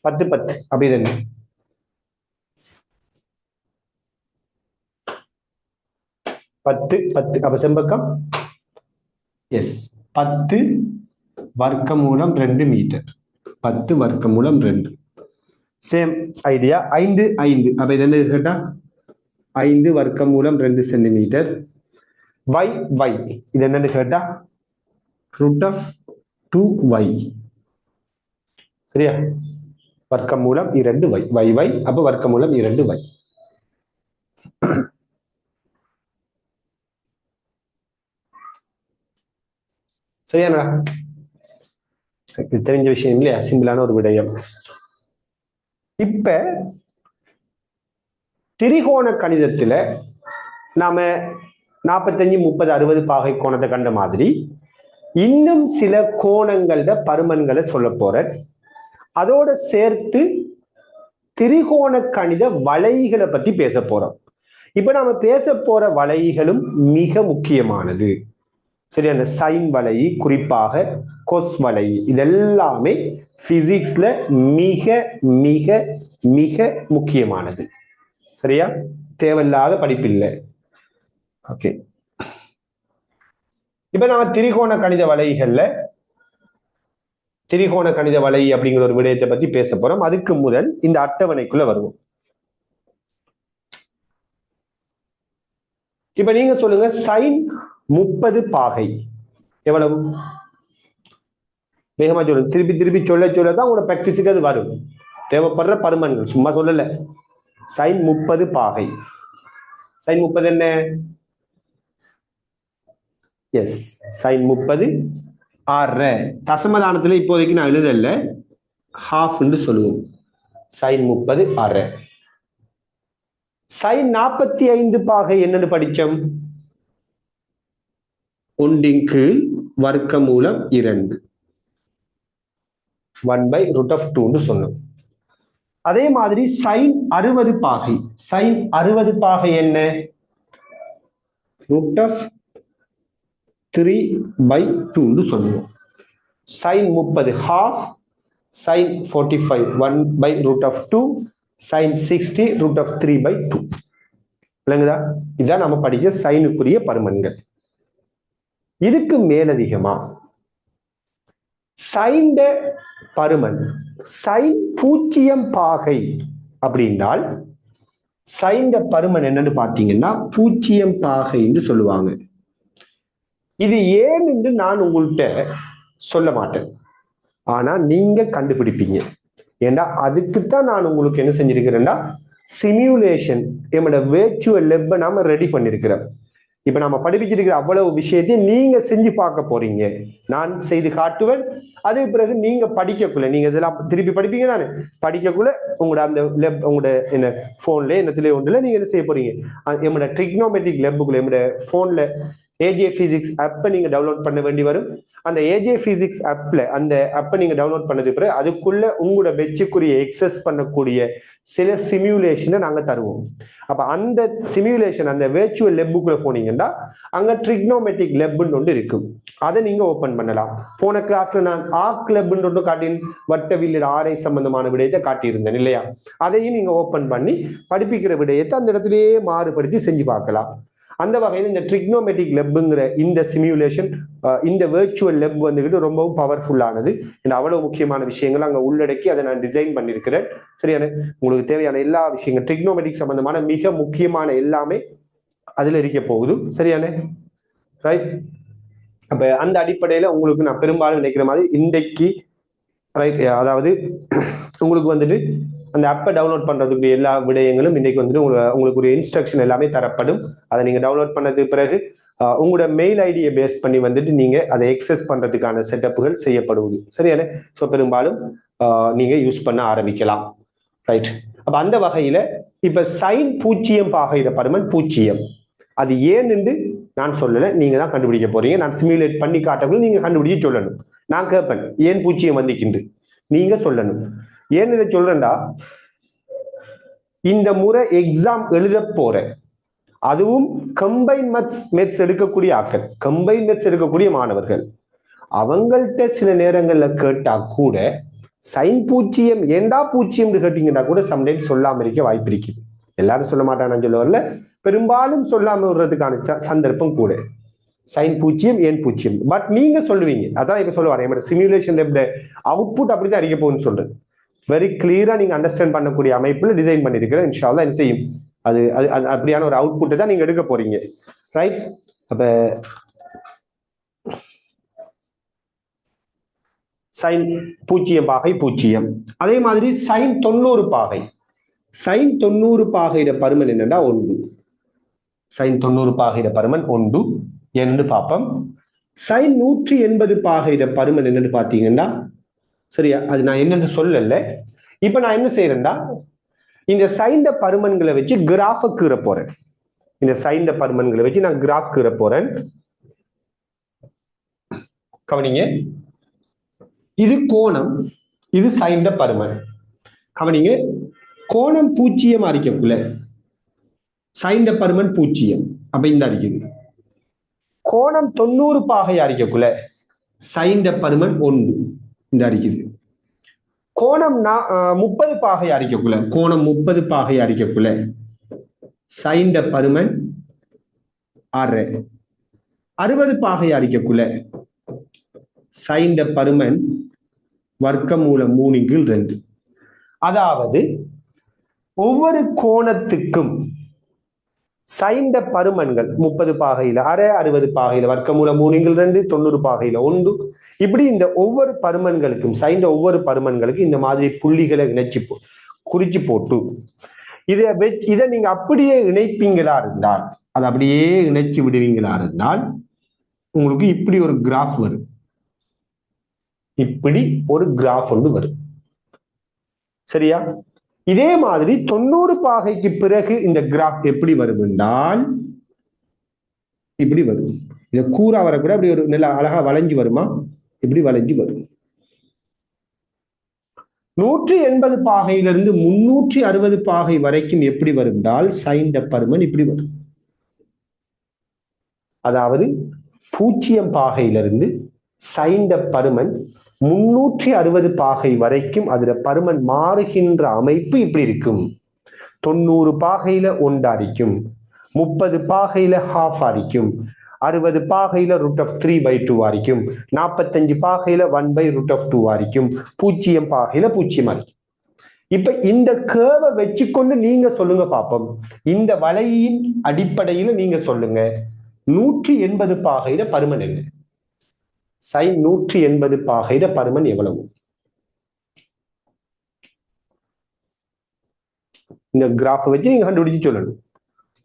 [SPEAKER 1] 10 10 அப்படி என்ன? 10 10, அப்ப செம்பக்கம் எஸ் 10 வர்க்கமூலம் 2 மீட்டர். 10 வர்க்கமூலம் 2. Same idea. 5 5, அப்ப இது என்ன கேட்டா 5 வர்க்கமூலம் 2 சென்டிமீட்டர். y y இது என்னன்னு கேட்டா √2y. சரியா? வர்க்கமூலம் 2y y y, அப்ப வர்க்கமூலம் 2y. சரியா? இது தெரிஞ்ச விஷயம் இல்லையா? சிம்பிளான ஒரு விடயம். இப்ப திரிகோண கணிதத்துல நாம 45 30 60 பாகை கோணத்தை கண்ட மாதிரி இன்னும் சில கோணங்கள பருமன்களை சொல்ல போறேன். அதோட சேர்த்து திரிகோண கணித வளைகளை பத்தி பேச போறோம். இப்ப நாம பேச போற வளைகளும் மிக முக்கியமானது. சரியா? அந்த சைன் வலை, குறிப்பாக கொஸ் வலை, இதெல்லாமே பிசிக்ஸ்ல மிக மிக மிக முக்கியமானது. சரியா? தேவையில்லாத படிப்பில்லை. ஓகே, இப்ப நாம திரிகோண கணித வலைகள்ல திரிகோண கணித வலை அப்படிங்கிற ஒரு விடயத்தை பத்தி பேச போறோம். அதுக்கு முதல் இந்த அட்டவணைக்குள்ள வருவோம். இப்ப நீங்க சொல்லுங்க, சைன் 30 பாகை எவ்வளவு? வேகமா சொல்லுங்க, திருப்பி திருப்பி சொல்ல சொல்லதான் உங்களோட பிராக்டிஸுக்கு அது வரும். தேவைப்படுற பருமன்கள், சும்மா சொல்லல. சைன் 30 பாகை. சைன் 30 என்ன? S, sign 30 6. தசமதானத்துல இப்போதைக்கு நான் எழுதல, ஹாஃப் சொல்லுவோம். சைன் 30 6. சைன் 45 பாகை என்னன்னு படிச்சோம்? ஒன்றின் கீழ் வர்க்கமூலம் 2 1/√2 சொன்னோம். அதே மாதிரி sin 60 பாகை, sin 60 பாகை என்ன? √3/2 சொல்லுவோம். sin 30 half, sin 45 1/√2, sin 60 √3/2. விளங்குதா? இதான் நம்ம படிக்க சைனுக்குரிய பருமன்கள். இதுக்கு மேலதிகமா சைன் பருமன் sin 0 பாகை அப்படின்னால் சைன் பருமன் என்னன்னு பாத்தீங்கன்னா 0 பாகை என்று சொல்லுவாங்க. இது ஏன் என்று நான் உங்கள்கிட்ட சொல்ல மாட்டேன், ஆனா நீங்க கண்டுபிடிப்பீங்க. ஏன்னா அதுக்குத்தான் நான் உங்களுக்கு என்ன செஞ்சிருக்கிறேன்னா சிமுலேஷன் என்னோட வேர்ச்சுவல் லெப்பை நாம ரெடி பண்ணிருக்கிறோம். இப்ப நம்ம படிப்பிச்சிருக்கிற அவ்வளவு விஷயத்தையும் நீங்க செஞ்சு பார்க்க போறீங்க. நான் செய்து காட்டுவேன். அதே பிறகு நீங்க படிக்கக்குள்ள, நீங்க இதெல்லாம் திருப்பி படிப்பீங்க தானே, படிக்கக்குள்ள உங்களோட அந்த லெப் உங்களோட என்ன போன்ல என்னத்துல ஒன்றுல நீங்க என்ன செய்ய போறீங்க, என்னோட ட்ரிக்னோமெட்ரிக் லெப்புக்குள்ள என்னோட போன்ல ஏஜே பிசிக்ஸ் ஆப்பை நீங்க டவுன்லோட் பண்ண வேண்டி வரும். அந்த ஏஜே பிசிக்ஸ் ஆப்ல அந்த ஆப்பை நீங்க டவுன்லோட் பண்ணது பிறகு அதுக்குள்ள உங்களோட வெச்சுக்குரிய எக்ஸஸ் பண்ணக்கூடிய சில சிமுலேஷனை நாங்க தருவோம். அப்ப அந்த சிமுலேஷன் அந்த வேர்ச்சுவல் லெப்புக்குள்ள போனீங்கன்னா அங்க ட்ரிக்னோமெட்ரிக் லெப்னு ஒன்று இருக்கும். அதை நீங்க ஓபன் பண்ணலாம். போன கிளாஸ்ல நான் ஆர்க் லெப்னு ஒன்று காட்டின் வட்டவியல் ஆரை சம்பந்தமான விடயத்தை காட்டியிருந்தேன் இல்லையா? அதையும் நீங்க ஓபன் பண்ணி படிப்பிக்கிற விடயத்தை அந்த இடத்திலேயே மாறுபடுத்தி செஞ்சு பார்க்கலாம். அந்த வகையில் இந்த ட்ரிக்னோமெட்ரிக் லெப்புங்கிற இந்த சிமுலேஷன், இந்த வேர்ச்சுவல் லெப் வந்துகிட்டு ரொம்பவும் பவர்ஃபுல்லானது. அவ்வளவு முக்கியமான விஷயங்கள் அங்க உள்ளடக்கி அதை நான் டிசைன் பண்ணியிருக்கிறேன். சரியான உங்களுக்கு தேவையான எல்லா விஷயங்கள் ட்ரிக்னோமெட்ரிக் சம்பந்தமான மிக முக்கியமான எல்லாமே அதுல இருக்க போகுது. சரியான ரைட். அப்ப அந்த அடிப்படையில உங்களுக்கு நான் பெரும்பாலும் நினைக்கிற மாதிரி இன்றைக்கு ரைட், அதாவது உங்களுக்கு வந்துட்டு அந்த ஆப்பை டவுன்லோட் பண்றதுக்கு எல்லா விடயங்களும் இன்னைக்கு வந்துட்டு உங்களுக்கு ஒரு இன்ஸ்ட்ரக்ஷன் எல்லாமே தரப்படும். அதை நீங்க டவுன்லோட் பண்ணதுக்கு பிறகு உங்களோட மெயில் ஐடியை பேஸ் பண்ணி வந்துட்டு நீங்க அதை எக்ஸஸ் பண்றதுக்கான செட்டப்புகள் செய்யப்படுவது. சரியான ஸோ பெரும்பாலும் நீங்க யூஸ் பண்ண ஆரம்பிக்கலாம். ரைட். அப்ப அந்த வகையில இப்ப சைன் 0 பாகையிட பருமன் 0. அது ஏன்னு நான் சொல்லல, நீங்க தான் கண்டுபிடிக்க போறீங்க. நான் சிமுலேட் பண்ணி காட்டக்குள்ள நீங்க கண்டுபிடிச்சு சொல்லணும். நான் கேட்பேன் ஏன் 0 வந்துக்கின்று, நீங்க சொல்லணும். ஏன் இதை சொல்றேன்டா, இந்த முறை எக்ஸாம் எழுத போற அதுவும் கம்பைன் மெத்ஸ் எடுக்கக்கூடிய ஆட்கள், கம்பைன் மெத்ஸ் எடுக்கக்கூடிய மாணவர்கள், அவங்கள்ட்ட சில நேரங்கள்ல கேட்டா கூட சைன் 0 ஏண்டா 0 கேட்டீங்கன்னா கூட சம்டைம்ஸ் சொல்லாம இருக்க வாய்ப்பு இருக்குது. எல்லாரும் சொல்ல மாட்டான்னு சொல்ல வரல, பெரும்பாலும் சொல்லாம விடுறதுக்கான சந்தர்ப்பம் கூட. சைன் 0 ஏன் 0, பட் நீங்க சொல்லுவீங்க. அதான் இப்ப சொல்லுவாங்க என்னோட சிமுலேஷன் அவுட்புட் அப்படிதான் அறிக்க போகுதுன்னு சொல்றேன். வெரி கிளியரா நீங்க அண்டர்ஸ்டாண்ட் பண்ணக்கூடிய அமைப்புல டிசைன் பண்ணிருக்கிறேன். இன்ஷா அல்லாஹ் என்ன செய்யும், அது அப்படியான ஒரு அவுட்புட்டை தான் நீங்க எடுக்க போறீங்க. ரைட். அப்ப சைன் 0 பாகை 0. அதே மாதிரி சைன் 90 பாகை, சைன் 90 பாகையிட பருமன் என்னன்னா 1. சைன் 90 பாகையிட பருமன் 1 என்று பார்ப்போம். சைன் 180 பாகையிட பருமன் என்னன்னு பாத்தீங்கன்னா, சரியா, அது நான் என்னன்னு சொல்லல. இப்ப நான் என்ன செய்யறேன்டா, இந்த சைன் பருமன்களை வச்சு கிராஃப கீற போறேன். இந்த சைன் பருமன்களை வச்சு நான் கிராஃப் கீற போறேன். கவனிங்க, இது கோணம், இது சைன் பருமன். கவனிங்க, கோணம் 0 அறிக்கக்குள்ள சைன் பருமன் 0. அப்ப இந்த அறிக்குது. கோணம் 90 பாகை அறிக்கக்குள்ள சைன் பருமன் 1 இந்த அறிக்குது. கோணம் 30 பாகை அறிக்கக்குள்ள, கோணம் 30 பாகை அறிக்கக்குள்ள சைன் பருமன் 6. 60 பாகை அறிக்கக்குள்ள சைன் பருமன் வர்க்கமூலம் 3/2. அதாவது ஒவ்வொரு கோணத்துக்கும் சைன் பருமன்கள் 30 பாகையில 6, 60 பாகையில வர்க்கமூலம் 3/2, 90 பாகையில 1. இப்படி இந்த ஒவ்வொரு பருமன்களுக்கும் சைன் ஒவ்வொரு பருமன்களுக்கும் இந்த மாதிரி புள்ளிகளை இணைச்சு குறிச்சு போட்டு இதை நீங்க அப்படியே இணைப்பீங்களா இருந்தால், அதை அப்படியே இணைச்சு விடுவீங்களா இருந்தால் உங்களுக்கு இப்படி ஒரு கிராஃப் வரும். இப்படி ஒரு கிராஃப் ஒன்று வரும். சரியா? இதே மாதிரி 90 பாகைக்கு பிறகு இந்த கிராஃப் எப்படி வரும் என்றால் இப்படி வரும். இதை கூறா வரக்கூட அப்படி ஒரு நல்ல அழகா வளைஞ்சு வருமா, இப்படி வளைஞ்சு வரும். 180 பாகையிலிருந்து 360 பாகை வரைக்கும் எப்படி வரும்னால் சைன் பருமன் இப்படி வரும். அதாவது 0 பாகையிலிருந்து சைன் பருமன் 360 பாகை வரைக்கும் அதுல பருமன் மாறுகின்ற அமைப்பு இப்படி இருக்கும். 90 பாகையில ஒன்றா இருக்கும், 30 பாகையில ஹாஃப் ஆரிக்கும், 60 பாகையில √3/2 ஆரிக்கும், 45 பாகையில 1/√2 ஆரிக்கும், 0 பாகையில 0 ஆரிக்கும். இப்ப இந்த கேர்வை வச்சுக்கொண்டு நீங்க சொல்லுங்க பாப்போம், இந்த வலையின் அடிப்படையில நீங்க சொல்லுங்க 180 பாகையில பருமன் என்ன, சைன் 180 பாகையில பருமன் எவ்வளவு? இந்த கிராஃப் வச்சு நீங்க கண்டுபிடிச்சு சொல்லணும்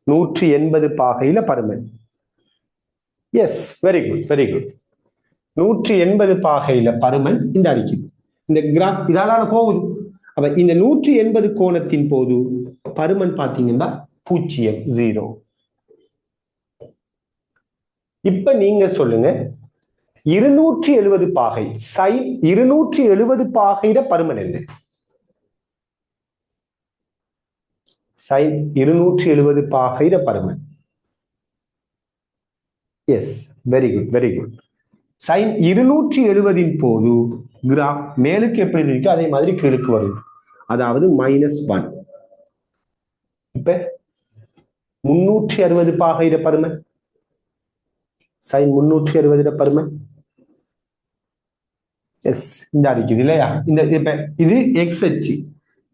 [SPEAKER 1] 180 பாகையில பருமன். Yes, very good very good. 180 பாகையில பருமன் இந்த அடிக்குது. இந்த கிராஃப் இதால போகுது. அப்ப இந்த 180 கோணத்தின் போது பருமன் பாத்தீங்கன்னா 0 0. இப்ப நீங்க சொல்லுங்க 270 பாகை சைன் 270 பாகையில பருமன் என்ன? சைன் 270 பாகையில பருமன். Yes, very good very good. Sine 270 போது கிராஃப் மேலுக்கு எப்படி இருக்கு அதே மாதிரி கீழுக்கு வரும், அதாவது -1. இப்ப 360 பாகையில பருமன், சைன் 360 பருமன். எஸ், இந்த அடிக்குது இல்லையா? இந்த இப்ப இது எக்ஸ் அச்சு,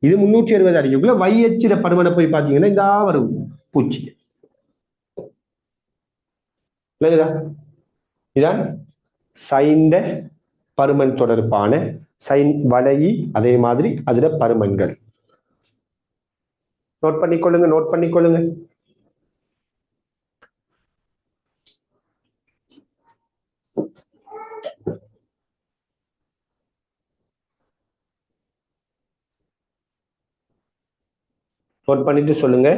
[SPEAKER 1] இது 360 அடிக்குள்ள y அச்சுல பருமனை போய் பாத்தீங்கன்னா இந்த வரும் 0. இதான் சைன் பருமன் தொடர்பான சைன் வளையி, அதே மாதிரி அதுல பருமன்கள். நோட் பண்ணிக்கொள்ளுங்க நோட் பண்ணிக்கொள்ளுங்க. நோட் பண்ணிட்டு சொல்லுங்க.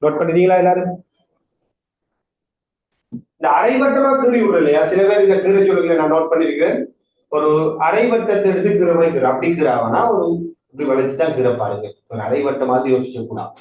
[SPEAKER 1] நோட் பண்ணிட்டீங்களா எல்லாரும்? இந்த அரைவட்டமா கீறி விடுற இல்லையா, சில பேர் இந்த கீரை சொல்லுங்க, நான் நோட் பண்ணிருக்கேன். ஒரு அரைவட்டத்தை எடுத்து கீரை மாதிரி கீரை அப்படி கீராவனா ஒரு இப்படி வளைச்சுதான் கீரை பாருங்க. ஒரு அரைவட்ட மாதிரி யோசிக்க கூடாது.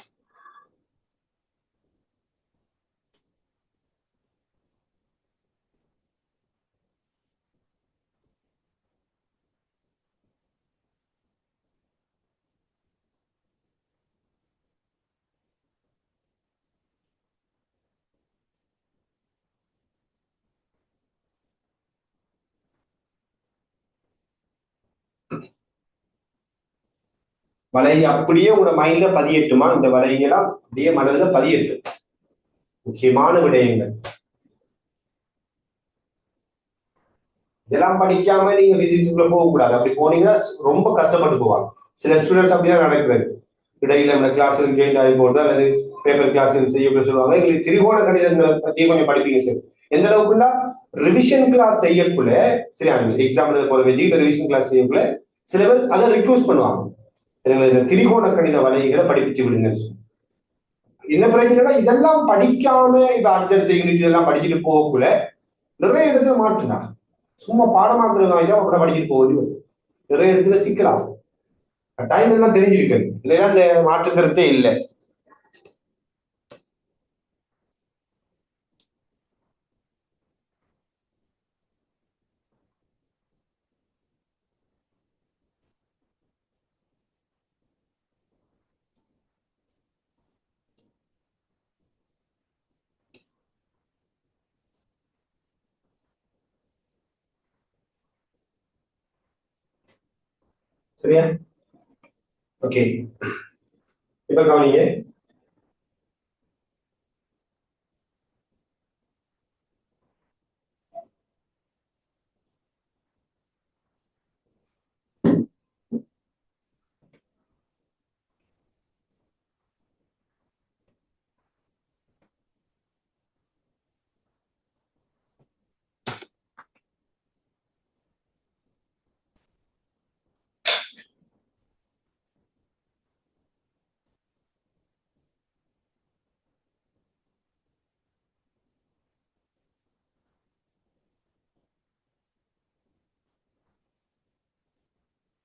[SPEAKER 1] வலை அப்படியே உங்களோட மைண்ட்ல பதியட்டுமா? இந்த வலையெல்லாம் அப்படியே மனதுல பதியட்டும். முக்கியமான விடயங்கள் இதெல்லாம் படிக்காம நீங்க பிசிக்ஸ்குள்ள போகக்கூடாது. அப்படி போனீங்கன்னா ரொம்ப கஷ்டப்பட்டு போவாங்க. சில ஸ்டூடெண்ட்ஸ் அப்படிதான் நடக்கிறது. இடையில நம்ம கிளாஸுக்கு ஜெயின் ஆகி போட்டு அல்லது பேப்பர் கிளாஸ் செய்ய சொல்லுவாங்க. எங்களுக்கு திரிகோண கணிதங்களை பத்தி கொஞ்சம் படிப்பீங்க சார். எந்த அளவுக்குன்னா ரிவிஷன் கிளாஸ் செய்யக்குள்ள சரியா எக்ஸாம்பிள் போற வச்சு ரிவிஷன் கிளாஸ் செய்யக்குள்ள சில பேர் அதை ரிக்வஸ்ட் பண்ணுவாங்க இந்த திரிகோண கணித வலைகளை படிப்பிச்சு விடுங்கன்னு சொல்லி. என்ன பிரச்சனைனா இதெல்லாம் படிக்காம இப்ப அடுத்தடுத்த யூனிட் எல்லாம் படிச்சுட்டு போகக்குள்ள நிறைய இடத்துல மாட்டுனா சும்மா பாடமாக்குற மாதிரி தான் அவரை படிச்சுட்டு போகுது. நிறைய இடத்துல சிக்கலாகும். கட்டாயம் எல்லாம் தெரிஞ்சிருக்கு இல்லைன்னா இந்த மாற்று கருத்தே இல்லை. சரியா? ஓகே, இப்ப கவனிங்க.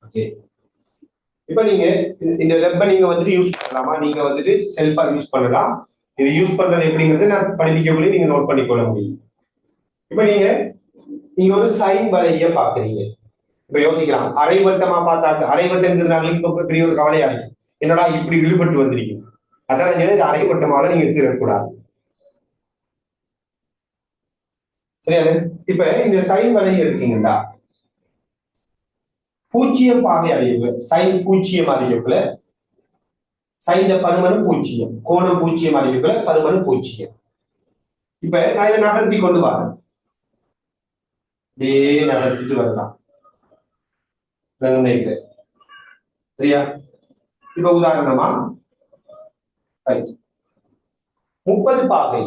[SPEAKER 1] ஓகே, இப்ப நீங்க இந்த வெப்பை நீங்க வந்துட்டு யூஸ் பண்ணலாமா? நீங்க வந்துட்டு செல்ஃபா யூஸ் பண்ணலாம். இது யூஸ் பண்றது எப்படிங்கிறது நான் படிக்கக்குள்ளே நீங்க நோட் பண்ணிக்கொள்ள முடியும். இப்ப நீங்க ஒரு சைன் வலைய பாக்குறீங்க. இப்ப யோசிக்கலாம், அரை வட்டமா பார்த்தாங்க. அரை வட்டங்கிறதுனால இப்ப பெரிய ஒரு கவலையா இருக்கு. என்னடா இப்படி இழுபட்டு வந்திருக்கீங்க. அதான் இது அரை வட்டமால நீங்க இருக்கக்கூடாது. சரியா? இப்ப இந்த சைன் வலையை எடுத்தீங்கன்னா பூஜ்ஜியம் பாகை அறிவு சைன் பூஜ்ஜியம் அறிவுக்குள்ள சைன் பருமனும் பூஜ்ஜியம், கோணம் பூஜ்ஜியம் அறிவுக்குள்ள பருமனும் பூஜ்ஜியம். இப்ப நான் இதை நகர்த்தி கொண்டு வரேன். அப்படியே நகர்த்திட்டு வரலாம். சரியா? இப்ப உதாரணமா 30 பாகை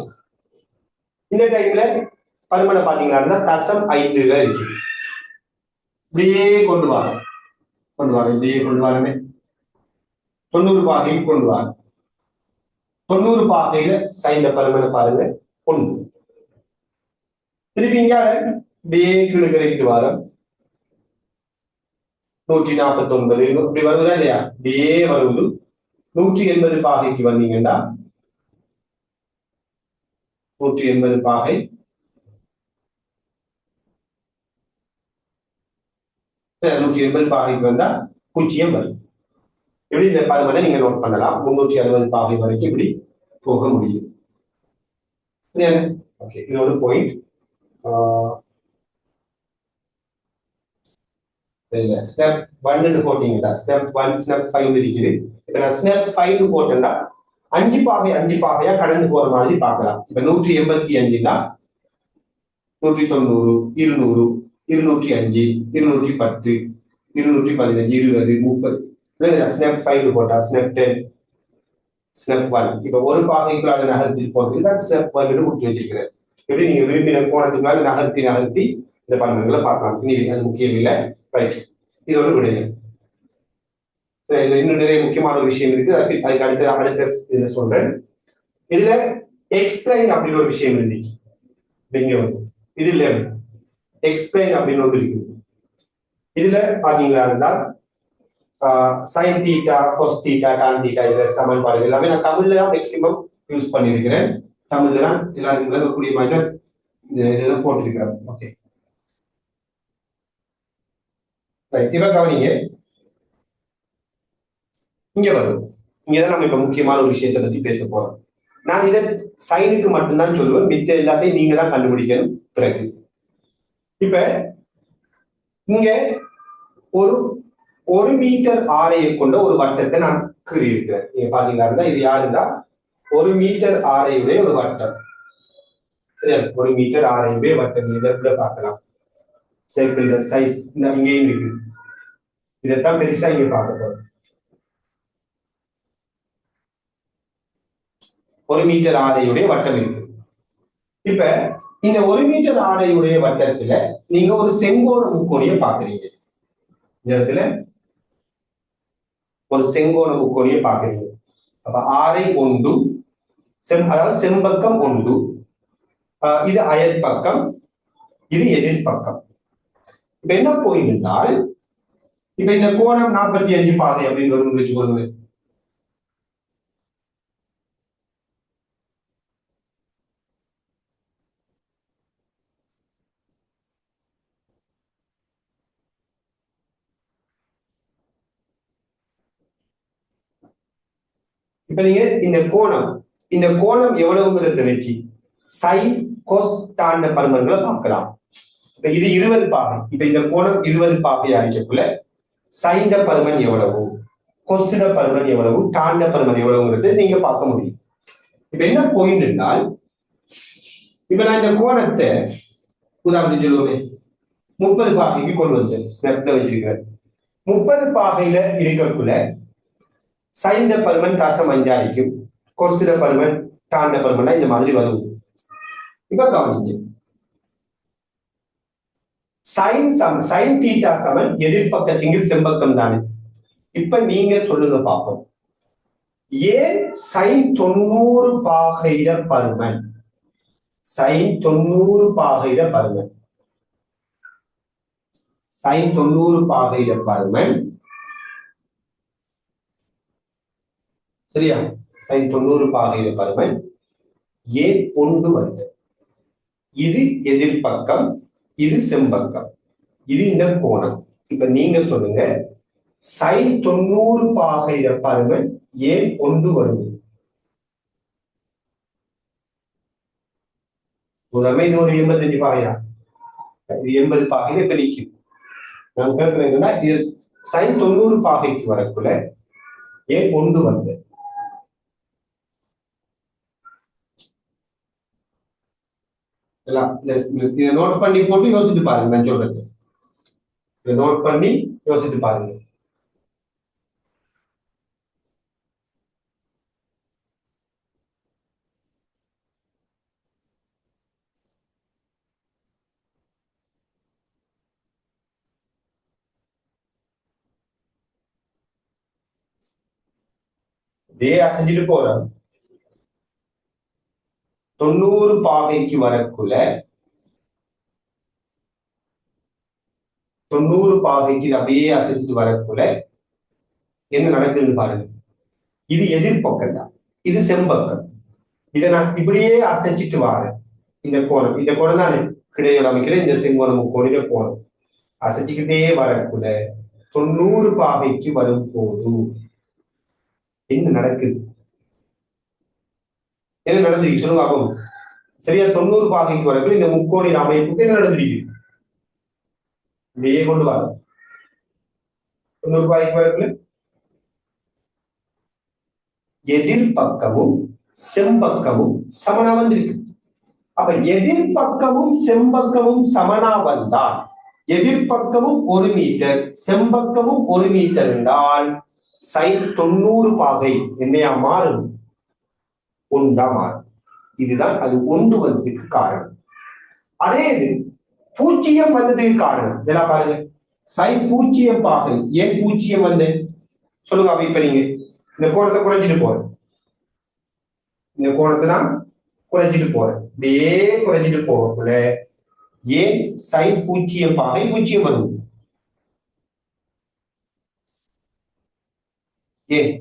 [SPEAKER 1] இந்த டைம்ல பருமனை பாத்தீங்கன்னா தசம் 5 இருக்கு. இப்படியே கொண்டு வாங்க இப்படியே கொண்டு வாருமே. 90 பாகைக்கு கொண்டு வாங்க. 90 பாகையில சைன்ல பருமனை பாருங்க 1. திருப்பி இங்க இப்படியே கீழே கரைக்கிட்டு வாரம் 149 இப்படி வருவதா இல்லையா? இப்படியே வருவது 180 பாகைக்கு வந்தீங்கன்னா 180 பாகை 180 பாகைக்கு வந்தா பூஜ்ஜியம் வரும். இப்படி இந்த பருமனை நீங்க நோட் பண்ணலாம். 360 பாகை வரைக்கும் இப்படி போக முடியும். ஓகே, இது ஒரு பாயிண்ட். ஸ்டெப் 1 போட்டீங்கன்னா ஸ்டெப் 1 ஸ்டெப் 5 இருக்குது. இப்ப நான் ஸ்டெப் 5 போட்டேன்னா 5 பாகையா கடந்து போற மாதிரி பார்க்கலாம். இப்ப 185னா 190 200 205 210 215 20 30 ஸ்னெப் 5 போட்டா ஸ்னெப் 10 ஸ்னெப் 1. இப்ப ஒரு பாகைக்குள்ளால நகர்த்தி போட்டு தான் ஸ்னெப் 1 முடிச்சு வச்சிருக்கிறேன். எப்படி நீங்க விரும்பின கோணத்துக்குள்ளால நகர்த்தி இந்த பலன்களை பார்க்கலாம். இனி அது முக்கியம் இல்லை. ரைட், இது ஒரு விடயம். இன்னும் நிறைய முக்கியமான ஒரு விஷயம் இருக்கு. அதுக்கு அடுத்த இதை சொல்றேன். இதுல எக்ஸ்பிளைன் அப்படின்னு ஒரு விஷயம் இருந்துச்சு. இங்க வந்து இதுல எக்ஸ்பிளைன் அப்படின்னு ஒன்று இருக்கு. இதுல பாத்தீங்களா இருந்தால் sine theta, cos theta, tan theta இதுல சமன்பாடுகள் எல்லாமே நான் தமிழ்ல தான் மேக்சிமம் யூஸ் பண்ணியிருக்கிறேன். தமிழ்ல தான் எல்லாருக்கும் விளக்கக்கூடிய மாதிரி தான் இதெல்லாம் போட்டிருக்கிறேன். ஓகே, இப்ப கவனிங்க. இங்க வரும். இங்கதான் நம்ம இப்ப முக்கியமான ஒரு விஷயத்தை பத்தி பேச போறோம். நான் இதை சைனுக்கு மட்டும்தான் சொல்லுவேன். மித்த எல்லாத்தையும் நீங்க தான் கண்டுபிடிக்கணும். பிறகு இப்ப இங்க ஒரு மீட்டர் ஆரையை கொண்ட ஒரு வட்டத்தை நான் கீறியிருக்கிறேன். நீங்க பாத்தீங்கன்னா இது யாருன்னா 1 மீட்டர் ஆரையுடைய ஒரு வட்டம். சரியா? 1 மீட்டர் ஆரையுடைய வட்டம். இதை கூட பார்க்கலாம். சைக்கிள் சைஸ் இங்கேயும் இருக்கு. இதைத்தான் பெருசா இங்க பார்க்க போறோம். 1 மீட்டர் ஆரையுடைய வட்டம் இருக்கு. இப்ப இந்த 1 மீட்டர் ஆடையுடைய வட்டத்துல நீங்க ஒரு செங்கோண முக்கோணியை பாக்குறீங்க. இந்த இடத்துல ஒரு செங்கோண முக்கோணியை பாக்குறீங்க. அப்ப ஆரை ஒன்று அதாவது செம்பக்கம் ஒன்று, இது அயற்பக்கம், இது எதிர்பக்கம். இப்ப என்ன போயிட்டு என்றால், இப்ப இந்த கோணம் 45 பாகை அப்படின்னு வச்சுக்கொள்ளுங்க. இப்ப நீங்க இந்த கோணம் எவ்வளவுங்கிறத வச்சு சைன் கோஸ் டான் பருமன்களை பார்க்கலாம். இப்ப இது 20 பாகை. இப்ப இந்த கோணம் 20 பாகை அடிக்கக்குள்ள சைன் பருமன் எவ்வளவு, கொஸ்ட பருமன் எவ்வளவு, டாண்ட பருமன் எவ்வளவுங்கிறது நீங்க பார்க்க முடியும். இப்ப என்ன பாயிண்ட் என்றால், இப்ப நான் இந்த கோணத்தை உதாரணம் சொல்லுவேன் 30 பாகைக்கு கொண்டு வந்து ஸ்டெப்ல வச்சிருக்கிறேன். 30 பாகையில இருக்கக்குள்ள சைன் பருமன் தசம் 5 அடிக்கும், கொஸ்ட பருமன் டாண்ட பருமன் இந்த மாதிரி வரும். இப்ப கவனிங்க, சைன் தீட்டா சமன் எதிர்பக்கத்தின் செம்பக்கம் தானே. இப்ப நீங்க சொல்லுங்க பார்ப்போம், ஏன் சைன் 90 பாகையிட பருமன், சைன் 90 பாகையிட பருமன், சைன் 90 பாகையிட பருமன் சரியா, சைன் 90 பாகையிட பருமன் ஏன் ஒன்று வருது. இது எதிர்பக்கம், இது செம்பக்கம், இது இந்த கோணம். இப்ப நீங்க சொல்லுங்க, சைன் 90 பாகையிட பருமன் ஏன் ஒன்று வருது. உதாரணம் இது ஒரு 85 பாகையா, இது 80 பாகையில இப்ப நிற்கும். நான் கேட்கிறேன்னா, இது சைன் 90 பாகைக்கு வரக்குள்ள ஏன் ஒன்று வருது. இதை நோட் பண்ணி போட்டு யோசித்து பாருங்க. நான் சொல்றது இதை நோட் பண்ணி யோசித்து பாருங்க. இதே அசைஞ்சிட்டு போறோம். 90 பாகைக்கு வரக்குள்ள 90 பாகைக்கு அப்படியே அசைச்சிட்டு வரக்குள்ள என்ன நடக்குதுன்னு பாருங்க. இது எதிர்பக்கம் தான், இது செம்பக்கம். இதை நான் இப்படியே அசைச்சிட்டு வரேன். இந்த கோணம் தானே கிடையோட அமைக்கிற இந்த செங்கோணம் முக்கோணிட கோணம் அசைச்சுக்கிட்டே வரக்குள்ள 90 பாகைக்கு வரும் போது என்ன நடக்குது, என்ன நடந்திருக்கு சொல்லுங்க ஆகும். சரியா 90 பாகைக்கு வரக்குள்ள இந்த முக்கோணின் அமைப்புக்கு என்ன நடந்திருக்கு, இப்படியே கொண்டு வர 90 பாகைக்கு வரக்குள்ள எதிர்பக்கமும் செம்பக்கமும் சமனா வந்திருக்கு. அப்ப எதிர்பக்கமும் செம்பக்கமும் சமனா வந்தால், எதிர்பக்கமும் 1 மீட்டர் செம்பக்கமும் 1 மீட்டர் என்றால் சைன் 90 பாகை என்னையா மாறும், ஒன்றா மாறும். இதுதான் அது ஒன்று வந்ததுக்கு காரணம். அதே இது 0 வந்ததுக்கு காரணம் என்ன பாருங்க. சைன் 0 பாகை ஏன் 0 வந்து சொல்லுங்க. அப்ப இப்ப நீங்க இந்த கோணத்தை குறைஞ்சிட்டு போறேன், இந்த கோணத்தை நான் குறைஞ்சிட்டு போறேன், அப்படியே குறைஞ்சிட்டு போகக்குள்ள ஏன் சைன் 0 பாகை 0 வரும். ஏன்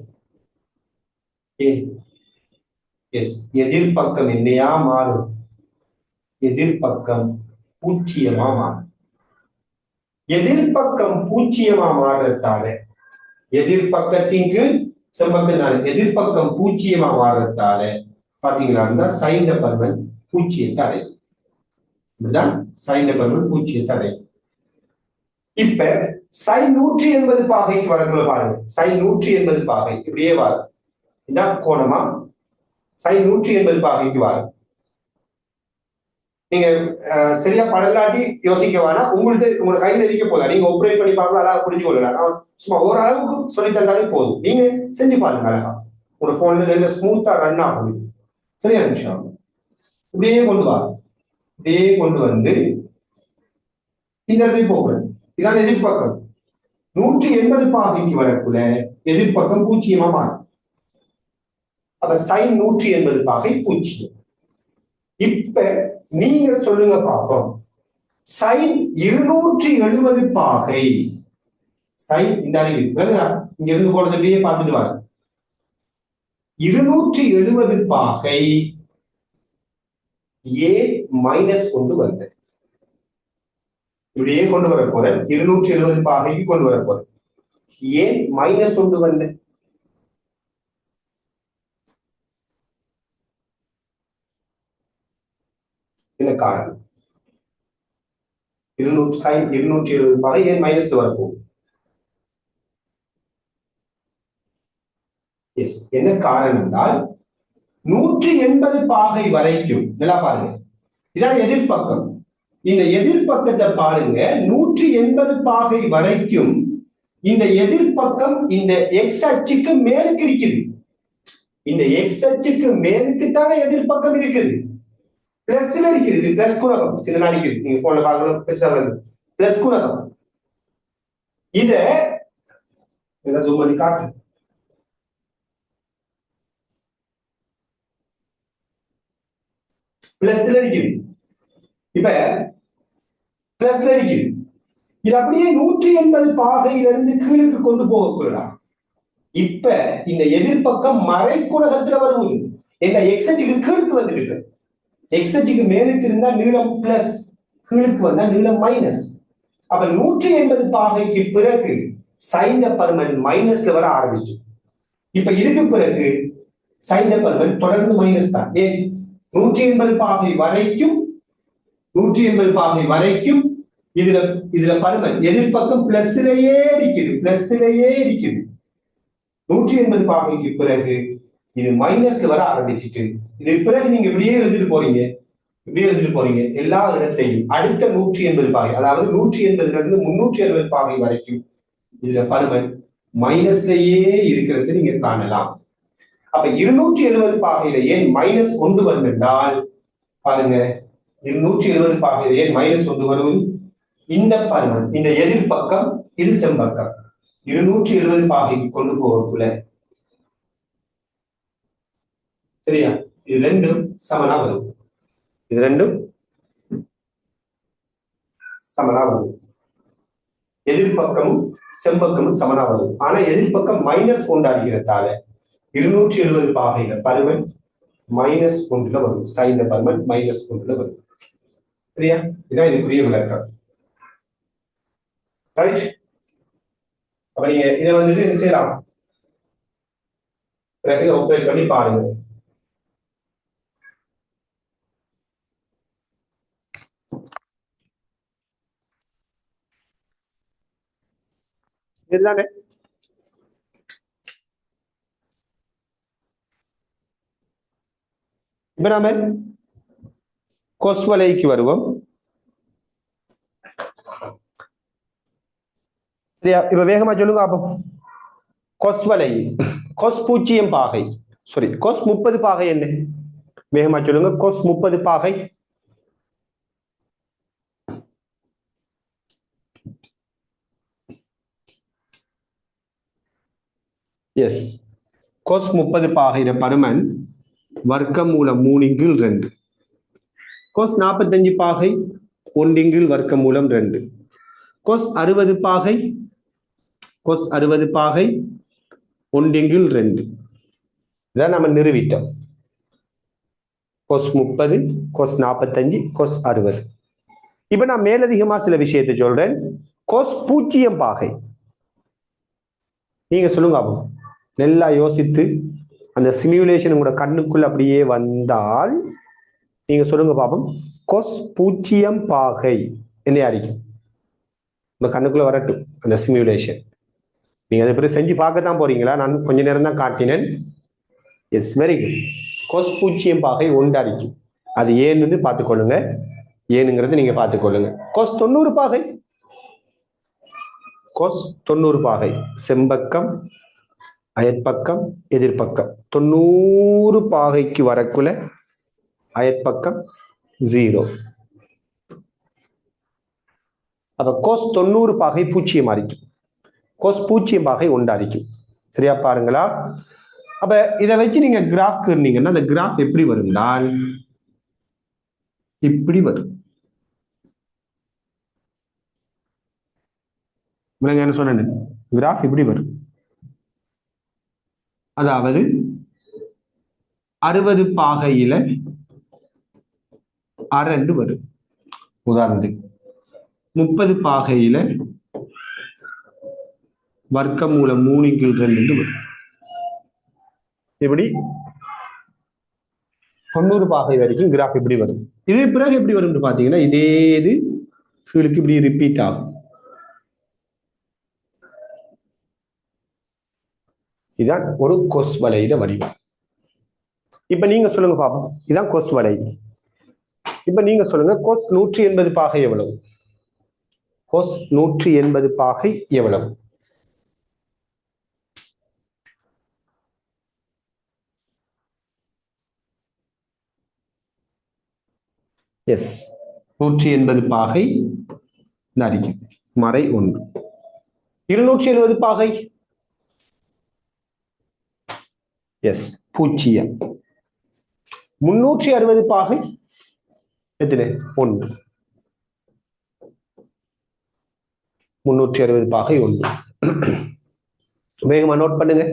[SPEAKER 1] எதிர்பக்கம் என்னையா மாறும், எதிர்பக்கம் 0 மாறும். எதிர்பக்கம் 0 மாறுறதால எதிர்பக்கத்திற்கு செம்பக்கம் தானே, எதிர்பக்கம் 0 மாறுறதால பாத்தீங்களா சைன் பருமன் 0 அடையும். இதுதான் சைன் பருமன் 0 அடையும். இப்ப சைன் 180 பாகைக்கு வரக்குள்ள பாருங்க. சைன் 180 பாகை இப்படியே வரும். இதான் கோணமா சைன் 180 பாகைக்கு வரும். நீங்க சரியா படலாட்டி யோசிக்க வேணாம். உங்களோட கையில இருக்க போதா நீங்க ஆப்ரேட் பண்ணி பார்க்கலாம், அழகா புரிஞ்சு கொள்ளலாம். சும்மா ஓரளவுக்கு சொல்லி தந்தாலே போதும். நீங்க செஞ்சு பாருங்க, அழகா உங்க போன்ல ஸ்மூத்தா ரன் ஆகும். சரியா நிமிஷம் இப்படியே கொண்டு வரும். இதே கொண்டு வந்து இந்த இடத்துக்கு போகிறேன். இதான் எதிர்பக்கம். 180 பாகைக்கு வரக்குள்ள எதிர்பக்கம் பூஜ்ஜியமா மாறும். அப்ப sin 180 பாகை பூஜ்ஜியம். இப்ப நீங்க சொல்லுங்க பார்ப்போம். sin 270 பாகை sin இந்த இங்க இருந்து போனதுலயே பார்த்துட்டு வாங்க. 270 பாகை a மைனஸ் கொண்டு வந்தேன். இப்படியே கொண்டு வர போறேன். 270 பாகைக்கு கொண்டு வர போறேன். ஏன் மைனஸ் கொண்டு வந்தேன்? என்ன காரணம்? 270 பாகை ஏன் மைனஸ் வரப்போகுது? எஸ், என்ன காரணம் என்றால் 180 பாகை வரைக்கும் நல்லா பாருங்க, இதான் எதிர்பக்கம். இந்த எதிர்பக்கத்தை பாருங்க, 180 பாகை வரைக்கும் இந்த எதிர்பக்கம் இந்த எக்ஸ் அச்சுக்கு மேலுக்கு இருக்குது. இந்த எக்ஸ் அச்சுக்கு மேலுக்கு தானே எதிர்பக்கம் இருக்குது. பிளஸ்ல இருக்குது, பிளஸ் குணகம் சில நாளைக்கு நீங்க போன்ல பார்க்கலாம், பெருசா வருது பிளஸ் குணகம். இத ஜூம் பண்ணி காட்டு. பிளஸ்ல இருக்குது. இப்ப பிளஸ்ல இருக்குது. இது அப்படியே 180 பாகையிலிருந்து கீழுக்கு கொண்டு போகக்கூடாது. இப்ப இந்த எதிர்பக்கம் மறைக்குணகத்துல வருவது எங்க எக்ஸ் அச்சுக்கு கீழுக்கு வந்துட்டு, எக்ஸ் அச்சுக்கு மேலுக்கு இருந்தா நீளம் பிளஸ், கீழுக்கு வந்தா நீளம் மைனஸ். அப்ப 180 பாகைக்கு பிறகு சைன் பருமன் மைனஸ்ல வர ஆரம்பிக்கும். இப்ப இதுக்கு பிறகு சைன் பருமன் தொடர்ந்து மைனஸ் தான். ஏன் 180 பாகை வரைக்கும் 180 பாகை வரைக்கும் இதுல பருமன் எதிர்பக்கம் பிளஸ்லயே இருக்குது, பிளஸ்லயே இருக்குது. 180 பாகைக்கு பிறகு இது மைனஸ்ல வர ஆரம்பிச்சுட்டு, இது பிறகு நீங்க இப்படியே எழுதிட்டு போறீங்க எல்லா இடத்தையும். அடுத்த 180 பாகை, அதாவது 180 இருந்து 360 பாகை வரைக்கும் இதுல பருமன் மைனஸ்லயே இருக்கிறது நீங்க காணலாம். அப்ப 270 பாகையில ஏன் மைனஸ் கொண்டு வந்தால் பாருங்க, 270 பாகையில ஏன் மைனஸ் கொண்டு வருவது? இந்த பருமன், இந்த எதிர்பக்கம், இது செம்பக்கம். 270 பாகைக்கு கொண்டு போகக்குள்ள சரியா, இது ரெண்டும் சமனா வரும். இது ரெண்டும் சமனா வரும். எதிர்பக்கமும் செம்பக்கமும் சமனா வரும். ஆனா எதிர்பக்கம் மைனஸ் கொண்டாடுகிறதால 270 பாகையில பருமன் மைனஸ் ஒன்றுல வரும். சைன் பருமன் மைனஸ் ஒன்றுல வரும். சரியா, இதான் இதுக்குரிய விளக்கம். ரைட். அப்ப நீங்க இதை வந்துட்டு என்ன செய்யலாம், பிறகு ஆப்ரேட் பண்ணி பாருங்க. இதுதானே இப்ப நாம கொஸ்வலைக்கு வருவோம். சரியா, இப்ப வேகமா சொல்லுங்க அப்போ. கொஸ்வலை, கொஸ் 0 பாகை, சாரி கொஸ் 30 பாகை என்ன? வேகமா சொல்லுங்க. கொஸ் 30 பாகை எஸ், கொஸ் 30 பாகையில பருமன் வர்க்கமூலம் 3/2. கொஸ் 45 பாகை 1/2 கொஸ் 60 பாகை, கொஸ் 60 பாகை 1/2. இதான் நம்ம நிறுவிட்டோம். கொஸ் 30, கொஸ் 45, கொஸ் 60. இப்ப நான் மேலதிகமா சில விஷயத்தை சொல்றேன். கொஸ் 0 பாகை நீங்க சொல்லுங்க அப்போ, நல்லா யோசித்து அந்த சிமுலேஷன் உங்களோட கண்ணுக்குள்ள அப்படியே வந்தால் நீங்க சொல்லுங்க பாப்போம். கொஸ் 0 பாகை என்ன அறிக்கும்? உங்க கண்ணுக்குள்ள வரட்டும் அந்த சிமுலேஷன். நீங்க அதை பிறகு செஞ்சு பார்க்கத்தான் போறீங்களா? நான் கொஞ்ச நேரம் தான் காட்டினேன். S, very good. கொஸ் 0 பாகை 1 அறிக்கும். அது ஏன்னு பார்த்துக்கொள்ளுங்க, ஏனுங்கிறது நீங்க பார்த்துக்கொள்ளுங்க. கொஸ் 90 பாகை, கொஸ் 90 பாகை செம்பக்கம் அயற்பக்கம் எதிர்பக்கம் 90 பாகைக்கு வரக்குள்ள அயற்பக்கம் 0, அப்ப கோஸ் 90 பாகை 0 அரிக்கும். கோஸ் 0 பாகை 1 அரிக்கும். சரியா பாருங்களா? அப்ப இதை வச்சு நீங்க கிராஃப் கீர்னீங்கன்னா அந்த கிராஃப் எப்படி வரும்னால் இப்படி வரும். என்ன சொன்னேன், கிராஃப் இப்படி வரும். அதாவது 60 பாகையில அரண்டு வரும் உதாரணத்துக்கு. 30 பாகையில வர்க்கமூலம் 3/2 வரும். இப்படி 90 பாகை வரைக்கும் கிராஃப் இப்படி வரும். இது பிறகு எப்படி வரும் பாத்தீங்கன்னா இதே இது கீழுக்கு இப்படி ரிப்பீட் ஆகும். இதுதான் ஒரு கொஸ் வளையிட வடிவம். இப்ப நீங்க சொல்லுங்க பாப்போம், இதுதான் கொஸ் வளை. இப்ப நீங்க சொல்லுங்க கொஸ் 180 பாகை எவ்வளவு? கொஸ் 180 பாகை எவ்வளவு? எஸ், 180 பாகை நரிக்கும் மறை 1. 270 பாகை எஸ் 0. 360 பாகை எத்தனை? 1. 360 பாகை 1. வேகமா நோட் பண்ணுங்க.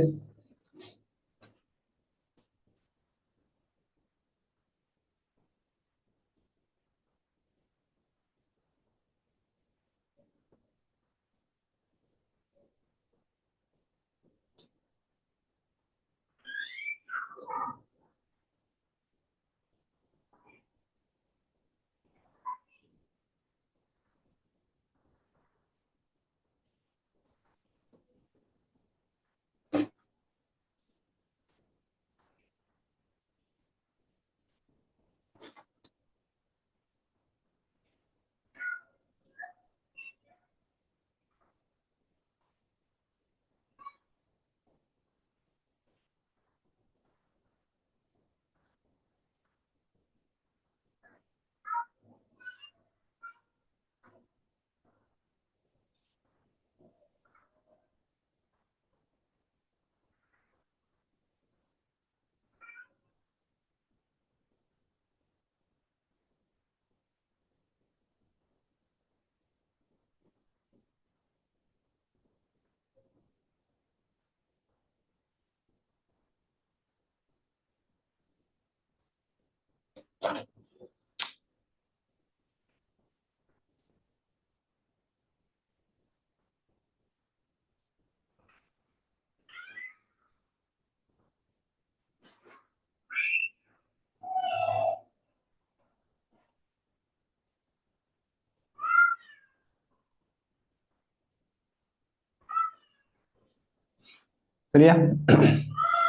[SPEAKER 1] சரியா?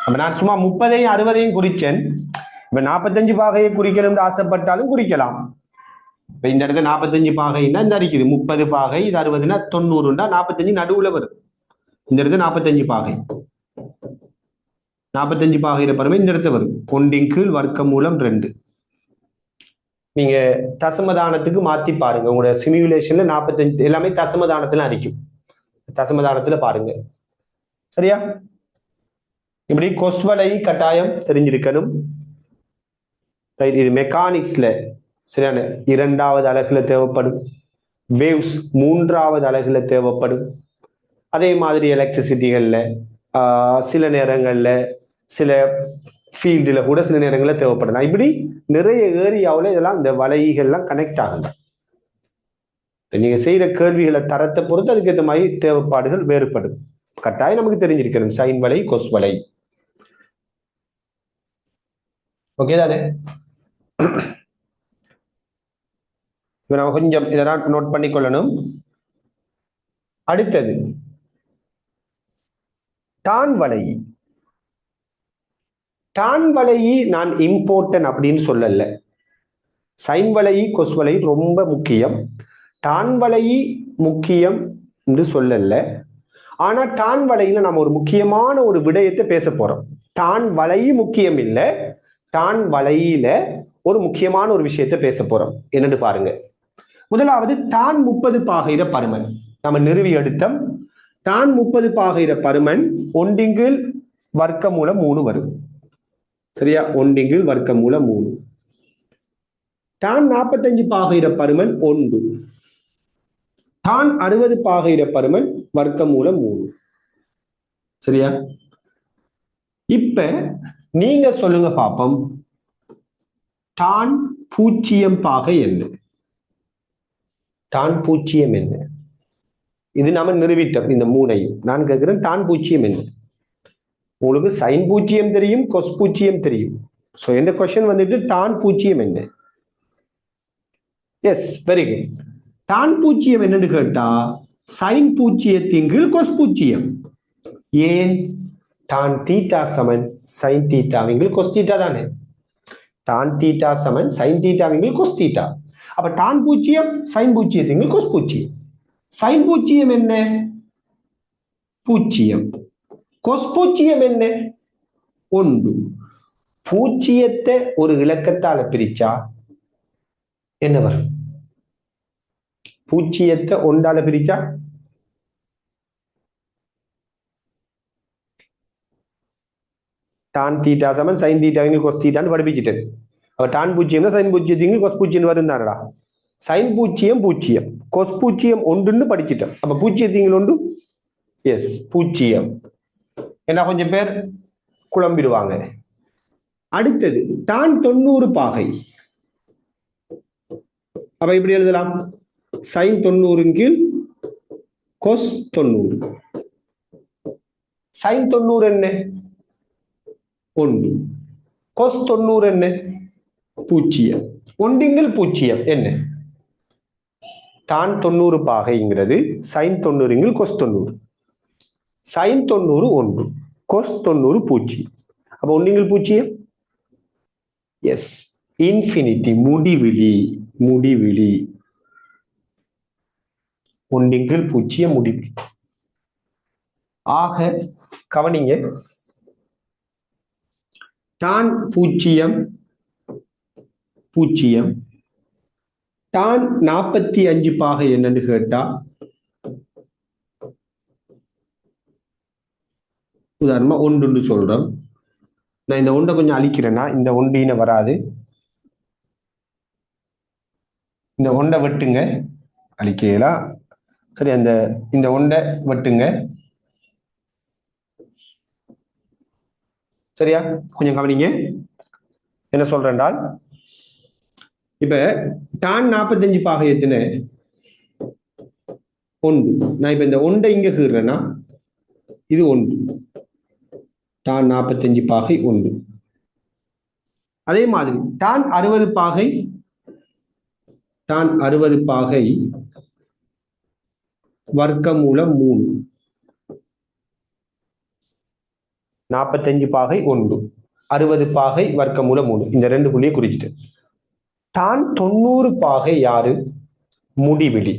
[SPEAKER 1] அப்ப நான் சும்மா 30ஐயும் 60ஐயும் குறிச்சேன். இப்ப 45 பாகையை குறிக்கணும்னு ஆசைப்பட்டாலும் குறிக்கலாம். இப்ப இந்த இடத்துல 45 பாகைன்னா இந்த இருக்குது 30 பாகை, இது 60ன்னா 90ண்டா 45 நடுவுல வரும். இந்த இடத்துல 45 பாகை, 45 பாகையில பாருங்க இந்த இடத்துல வரும் 1/கீழ் வர்க்கமூலம் 2. நீங்க தசமதானத்துக்கு மாத்தி பாருங்க. உங்களோட சிமுலேஷன்ல 45 எல்லாமே தசமதானத்துல அடிக்கும். தசமதானத்துல பாருங்க. சரியா? இப்படி கொஸ்வலை கட்டாயம் தெரிஞ்சிருக்கணும். இது மெக்கானிக்ஸ்ல சரியான 2வது அலகுல தேவைப்படும். வேவ்ஸ் 3வது அலகுல தேவைப்படும். அதே மாதிரி எலக்ட்ரிசிட்டிகள்ல சில நேரங்கள்ல சில ஃபீல்டுல கூட சில நேரங்களில் தேவைப்படும். இப்படி நிறைய ஏரியாவில் இதெல்லாம் இந்த வலைகள்லாம் கனெக்ட் ஆகுது. நீங்க செய்யற கேள்விகளை தரத்தை பொறுத்து அதுக்கேற்ற மாதிரி தேவைப்பாடுகள் வேறுபடும். கட்டாயம் நமக்கு தெரிஞ்சிருக்கணும் சைன் வலை, கொஸ் வலை. ஓகே தானே? நம்ம கொஞ்சம் இதெல்லாம் நோட் பண்ணிக்கொள்ளணும். அடுத்தது டான் வலை. டான் வலை நான் இம்பார்ட்டன்ட் அப்படின்னு சொல்லல. சைன் வலை, கொஸ் வலை ரொம்ப முக்கியம். டான் வலை முக்கியம் என்று சொல்லல. ஆனா டான் வலையில நம்ம ஒரு முக்கியமான ஒரு விடயத்தை பேச போறோம். டான் வலை முக்கியம் இல்லை, டான் வலையில ஒரு முக்கியமான ஒரு விஷயத்தை பேச போறோம். என்னன்னு பாருங்க. முதலாவது தான் 30 பாகையிற பருமன் நம்ம நிறுவி எடுத்தோம். தான் 30 பாகையிற பருமன் ஒன்றிங்கில் வர்க்கமூலம் 3 வரும். சரியா? ஒன்றிங்கில் வர்க்கமூலம் 3. தான் 45 பாகையிற பருமன் 1. தான் 60 பாகையிற பருமன் வர்க்கமூலம் 3. சரியா? இப்ப நீங்க சொல்லுங்க பாப்போம், தான் 0 பாகை என்ன? தான் 0 என்ன? இது நாம நிறுவிட்டோம் இந்த 3ஐயும். நான் கேட்கிறேன் தான் 0 என்ன? உங்களுக்கு சைன் 0 தெரியும், கொஸ் 0 தெரியும். சோ இந்த கொஸ்டின் வந்துட்டு தான் 0 என்ன? Yes, very good. தான் 0 என்னன்னு கேட்டா சைன் 0 கீழ் கொஸ் 0. ஏன்? தான் தீட்டா சமன் சைன் தீட்டாவின் கொஸ் தீட்டா தானே. தான் தீட்டா சமன் சைன் தீட்டாவின் கொஸ் தீட்டா. அப்ப தான் 0 சைன் 0 கொஸ் 0. சைன் 0 என்ன? 0. கொஸ் 0 என்ன? 1. 0 ஒரு இலக்கத்தால பிரிச்சா என்ன வரும்? 0 ஒன்றால பிரிச்சா tan தீட்டா சமன் sin தீட்டாவின் cos தீட்டான்னு படிப்பிச்சிட்டேன். அப்ப tan 0 sin 0 cos 0 வரும் தானடா. sin 0 0 cos 0 ஒன்றுன்னு படிச்சிட்டோம். அப்ப 0 ஒன்று எஸ் 0. என்ன கொஞ்சம் பேர் குழம்பிடுவாங்க. அடுத்தது tan 90 பாகை. அப்ப இப்படி எழுதலாம், sin 90 கீழ் cos 90. sin 90 என்ன? 1. cos 90 என்ன? 0. ஒன்றிங்கில் 0 என்ன? tan 90 பாகைங்கிறது sin 90 cos 90. sin 90 1, cos 90 0. அப்ப ஒன்றிங்கில் 0. எஸ், இன்ஃபினிட்டி, முடிவிலி. முடிவிலி ஒன்றிங்கில் 0 முடிவிலி. ஆக கவனிங்க, tan 0 0. tan 45 பாகை என்னன்னு கேட்டா உதாரணமா 1 சொல்றோம். நான் இந்த 1 கொஞ்சம் அழிக்கிறேன்னா இந்த 1 வராது. இந்த 1 வெட்டுங்க, அழிக்கலாம். சரி, அந்த இந்த 1 வெட்டுங்க. சரியா? கொஞ்சம் கவனிங்க என்ன சொல்றேன்டால், இப்ப tan 45 பாகை எத்தனை? 1. நான் இப்ப இந்த 1 இங்க கீறேன்னா இது 1. tan 45 பாகை 1. அதே மாதிரி tan 60 பாகை, tan 60 பாகை வர்க்கமூலம் 3. 45 பாகை 1, 60 பாகை வர்க்கமூலம் 3. இந்த 2 புள்ளியை குறிச்சிட்டு tan 90 பாகை யாரு? முடிவிலி.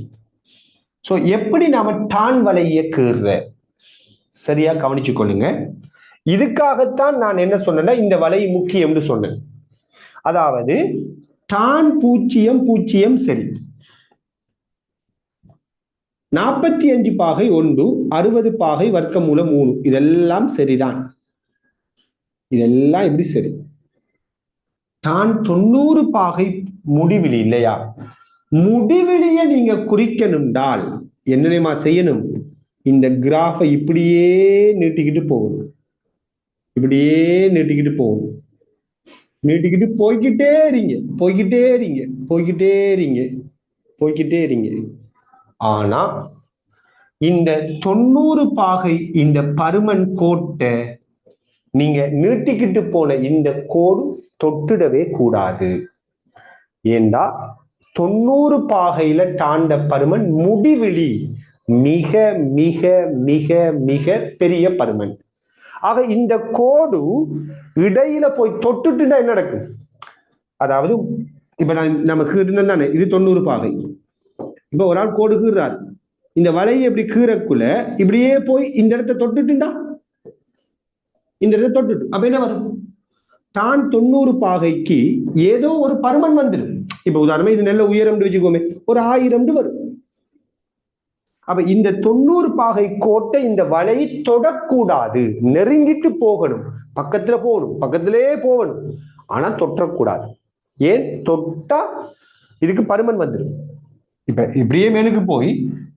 [SPEAKER 1] சோ எப்படி நாம tan வளைய கீறுற? சரியா கவனிச்சு கொள்ளுங்க. இதுக்காகத்தான் நான் என்ன சொன்னேன்னா இந்த வலை முக்கியம்னு சொன்னேன். அதாவது tan 0 0 சரி, 45 பாகை 1, 60 பாகை வர்க்கமூலம் 3, இதெல்லாம் சரிதான். இதெல்லாம் எப்படி சரி? tan 90 பாகை முடிவிலி இல்லையா? முடிவிலியை நீங்க குறிக்கணும்டால் என்னமா செய்யணும்? இந்த கிராஃபை இப்படியே நீட்டிக்கிட்டு போகணும். இப்படியே நீட்டிக்கிட்டு போகணும். நீட்டிக்கிட்டு போய்கிட்டே இருங்க, போய்கிட்டே இருங்க, போய்கிட்டே இருங்க, போய்கிட்டே இருங்க. ஆனா இந்த 90 பாகை இந்த பருமன் கோட்டை நீங்க நீட்டிக்கிட்டு போன இந்த கோடு தொட்டுடவே கூடாது. ஏண்டா 90 பாகையில தாண்ட பருமன் முடிவிலி மிக மிக மிக மிக பெரிய பருமன். ஆக இந்த கோடு இடையில போய் தொட்டுட்டுன்னா என்ன நடக்கும்? அதாவது இப்ப நமக்கு இருந்தது தானே இது 90 பாகை. இப்ப ஒரு ஆள் கோடு கீறார், இந்த வலையை எப்படி கீறக்குள்ள இப்படியே போய் இந்த இடத்தை தொட்டுட்டுண்டா, இந்த இடத்தை தொட்டுட்டு அப்ப என்ன வரும்? தான் 90 பாகைக்கு ஏதோ ஒரு பருமன் வந்துடும். இப்ப உதாரணமா இது நல்ல உயரம் வச்சுக்கோமே, ஒரு 1000 வரும். அப்ப இந்த 90 பாகை கோட்டை இந்த வலை தொடக்கூடாது, நெருங்கிட்டு போகணும், பக்கத்துல போகணும், பக்கத்திலே போகணும், ஆனா தொற்றக்கூடாது. ஏன்? தொட்டா இதுக்கு பருமன் வந்துடும். இப்ப இப்படியே மேலுக்கு போய்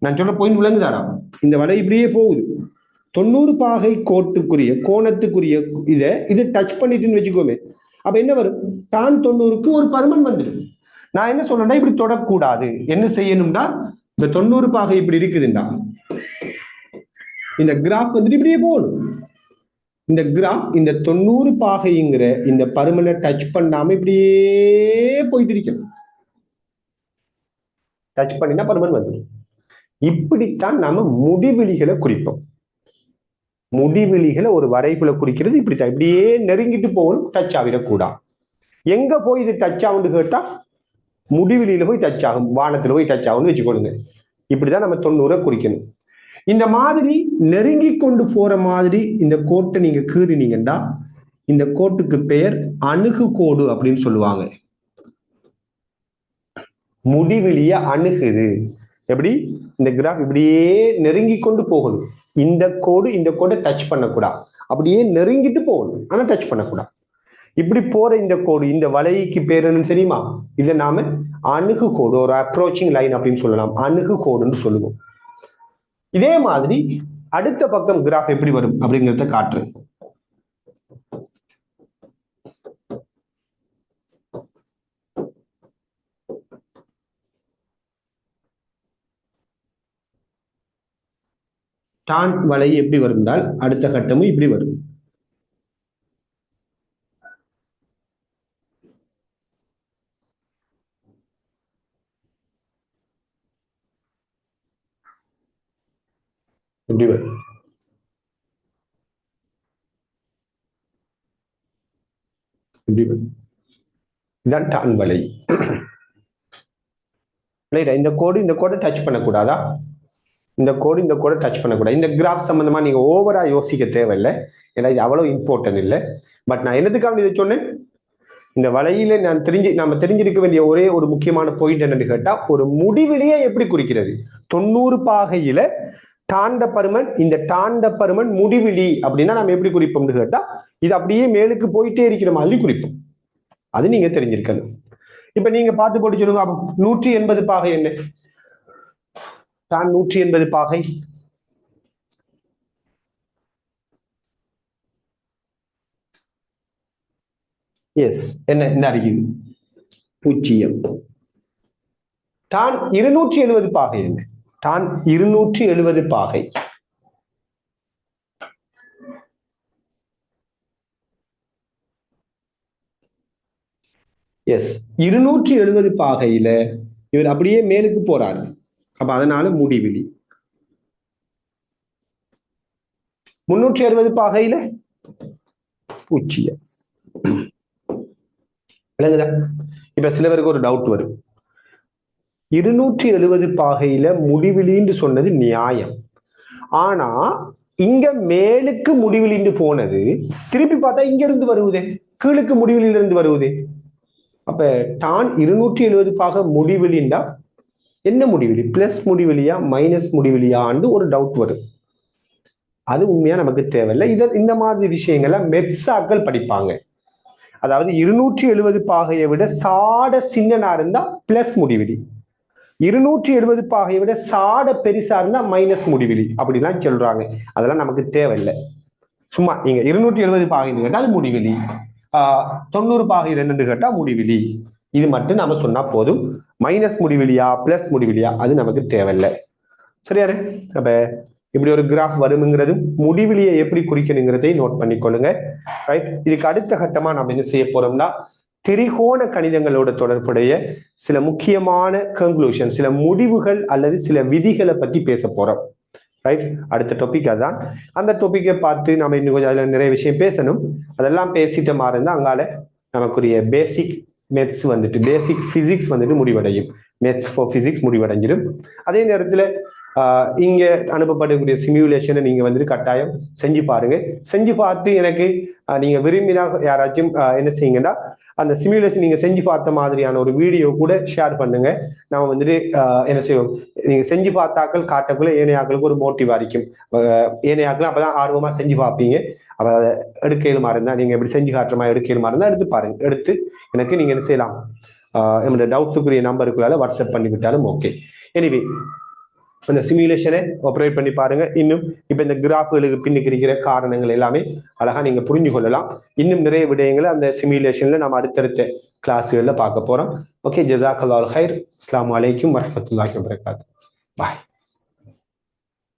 [SPEAKER 1] நான் சொல்ல போய் விளங்குதாரா, இந்த வலை இப்படியே போகுது, 90 பாகை கோட்டுக்குரிய கோணத்துக்குரிய இது டச் பண்ணிட்டுன்னு வச்சுக்கோமே, அப்ப என்ன வரும்? தான் 90க்கு ஒரு பருமன் வந்துடும். நான் என்ன சொல்றேன்னா, இப்படி தொடக்கூடாது. என்ன செய்யணும்னா, இந்த 90 பாகை இப்படி இருக்குதுண்டா, இந்த கிராஃப் வந்துட்டு இப்படியே போகணும். இந்த கிராஃப் இந்த 90 பாகைங்கிற இந்த பருமனை டச் பண்ணாம இப்படியே போயிட்டு இருக்கணும். டச் பண்ணினா பருமன் வந்துடும். இப்படித்தான் நாம முடிவெளிகளை குறிப்போம். முடிவெளிகளை ஒரு வரைக்குள்ள குறிக்கிறது இப்படித்தான். இப்படியே நெருங்கிட்டு போகணும், டச் ஆகிடக்கூடாது. எங்க போய் இது டச் ஆகுன்னு கேட்டா, முடிவெளியில போய் டச் ஆகும், வானத்துல போய் டச் ஆகும்னு வச்சுக்கொள்ளுங்க. இப்படிதான் நம்ம 90 குறிக்கணும். இந்த மாதிரி நெருங்கி கொண்டு போற மாதிரி இந்த கோட்டை நீங்க கீறினீங்கன்னா, இந்த கோட்டுக்கு பெயர் அணுகு கோடு அப்படின்னு சொல்லுவாங்க. முடிவெளிய அணுகுது. எப்படி? இந்த கிராஃப் இப்படியே நெருங்கி கொண்டு போகணும். இந்த கோடு இந்த கோடை டச் பண்ணக்கூடாது, அப்படியே நெருங்கிட்டு போகணும், ஆனா டச் பண்ணக்கூடாது. இப்படி போற இந்த கோடு, இந்த வலைக்கு பேர் என்னன்னு தெரியுமா? இதை நாம அணுகு கோடு, ஒரு அப்ரோச்சிங் லைன் அப்படின்னு சொல்லலாம், அணுகு கோடுன்னு சொல்லுவோம். இதே மாதிரி அடுத்த பக்கம் கிராஃப் எப்படி வரும் அப்படிங்கிறத காட்டுறேன். டான் வலை எப்படி வரும்னால், அடுத்த கட்டமும் இப்படி வரும். இப்படி வரும். இப்படி வரும். இதுதான் டான் வலை. இந்த கோடு இந்த கோடை டச் பண்ணக்கூடாதா? இந்த கோடு இந்த கோடை டச் பண்ணக்கூடாது. இந்த கிராஃப் சம்பந்தமா நீங்க ஓவரா யோசிக்க தேவையில்லை, ஏன்னா இது அவ்வளவு இம்பார்ட்டன்ட் இல்லை. பட் நான் என்னதுக்காக இதை சொன்னேன், இந்த வலையில நாம தெரிஞ்சிருக்க வேண்டிய ஒரே ஒரு முக்கியமான பாயிண்ட் என்னன்னு கேட்டா, ஒரு முடிவிலேயே எப்படி குறிக்கிறது. 90 பாகையில தாண்ட பருமன், இந்த தாண்ட பருமன் முடிவிலி அப்படின்னா நம்ம எப்படி குறிப்போம்னு கேட்டா, இது அப்படியே மேலுக்கு போயிட்டே இருக்கிற மாதிரி குறிப்போம். அது நீங்க தெரிஞ்சிருக்கணும். இப்ப நீங்க பார்த்து போட்டு சொல்லுங்க, 180 பாகை என்ன? தான் 180 பாகை எஸ் என்ன அறியுது? 0. தான் 270 பாகை என்ன? தான் 270 பாகை. எஸ், 270 பாகையில இவர் அப்படியே மேலுக்கு போறாரு, அப்ப அதனால முடிவிலி. 360 பாகையில 0. விளங்குதா? இப்ப சில பேருக்கு ஒரு டவுட் வரும், 270 பாகையில முடிவிலின்னு சொன்னது நியாயம், ஆனா இங்க மேலுக்கு முடிவிலின்னு போனது திருப்பி பார்த்தா இங்க இருந்து வருவதே, கீழுக்கு முடிவிலிருந்து இருந்து வருவதே. அப்ப டான் 270 பாகை முடிவிலிண்டா என்ன முடிவிலி? பிளஸ் முடிவிலியா மைனஸ் முடிவிலியான்னு ஒரு டவுட் வரும். அது உண்மையா நமக்கு தேவையில்லை. இந்த மாதிரி விஷயங்கள்ல மெட்ஸாக்கள் படிப்பாங்க. அதாவது 270 பாகையை விட சாட சின்னனா இருந்தா பிளஸ் முடிவிலி, 270 பாகையை விட சாட பெருசா இருந்தா மைனஸ் முடிவிலி, அப்படிலாம் சொல்றாங்க. அதெல்லாம் நமக்கு தேவையில்லை. சும்மா நீங்க 270 பாகைன்னு கேட்டா அது முடிவிலி, 90 பாகை என்னன்னு கேட்டா முடிவிலி, இது மட்டும் நாம சொன்னா போதும். மைனஸ் முடிவிலியா பிளஸ் முடிவிலியா அது நமக்கு தேவையில்லை. சரியானே? அப்ப இப்படி ஒரு கிராஃப் வரும்ங்கிறது முடிவிலியை எப்படி குறிக்கணுங்கிறதை நோட் பண்ணிக்கொள்ளுங்க. ரைட். இதுக்கு அடுத்த கட்டமா நம்ம என்ன செய்ய போறோம்னா, திரிகோண கணிதங்களோட தொடர்புடைய சில முக்கியமான கன்க்ளூஷன், சில முடிவுகள் அல்லது சில விதிகளை பத்தி பேச போறோம். ரைட். அடுத்த டாபிக் அதான். அந்த டாபிக்கை பார்த்து நம்ம இன்னும் கொஞ்சம் அதுல நிறைய விஷயம் பேசணும். அதெல்லாம் பேசிட்ட மாதிரி இருந்தா அங்கால நமக்குரிய பேசிக் மெத்ஸ் வந்துட்டு, பேசிக் பிசிக்ஸ் வந்துட்டு முடிவடையும். Maths for physics முடிவடைஞ்சிடும். அதே நேரத்துல இங்க அனுப்பப்படக்கூடிய சிமுலேஷனை நீங்க வந்துட்டு கட்டாயம் செஞ்சு பாருங்க. செஞ்சு பார்த்து எனக்கு நீங்க விரும்பினா யாராச்சும் என்ன செய்யுங்கன்னா அந்த சிமுலேஷன் நீங்க செஞ்சு பார்த்த மாதிரியான ஒரு வீடியோ கூட ஷேர் பண்ணுங்க. நம்ம வந்துட்டு என்ன செய்வோம், நீங்க செஞ்சு பார்த்தாக்கள் காட்டக்குள்ள ஏனையாக்களுக்கு ஒரு மோட்டிவா இருக்கும். ஏனையாக்கள் அப்பதான் ஆர்வமா செஞ்சு பார்ப்பீங்க. அப்ப அதை எடுக்கையிலுமா இருந்தா நீங்க எப்படி செஞ்சு காட்டுற மாதிரி எடுக்கையிலுமா இருந்தா எடுத்து பாருங்க. எடுத்து எனக்கு நீங்க என்ன செய்யலாம், என்னோட டவுட்ஸுக்குரிய நம்பருக்குள்ளால வாட்ஸ்அப் பண்ணி விட்டாலும் ஓகே. எனிவே அந்த சிமுலேஷனை ஆப்ரேட் பண்ணி பாருங்க. இன்னும் இப்ப இந்த கிராஃப்களுக்கு பின்னுக்கு இருக்கிற காரணங்கள் எல்லாமே அழகா நீங்க புரிஞ்சு கொள்ளலாம். இன்னும் நிறைய விடயங்களை அந்த சிமுலேஷன்ல நம்ம அடுத்தடுத்த கிளாஸ்கள்ல பார்க்க போறோம். ஓகே, ஜஸாக்கல்லாஹு ஹைர். அஸ்ஸலாமு அலைக்கும் வரஹ்மத்துல்லாஹி வபரகாத்துஹு. பாய்.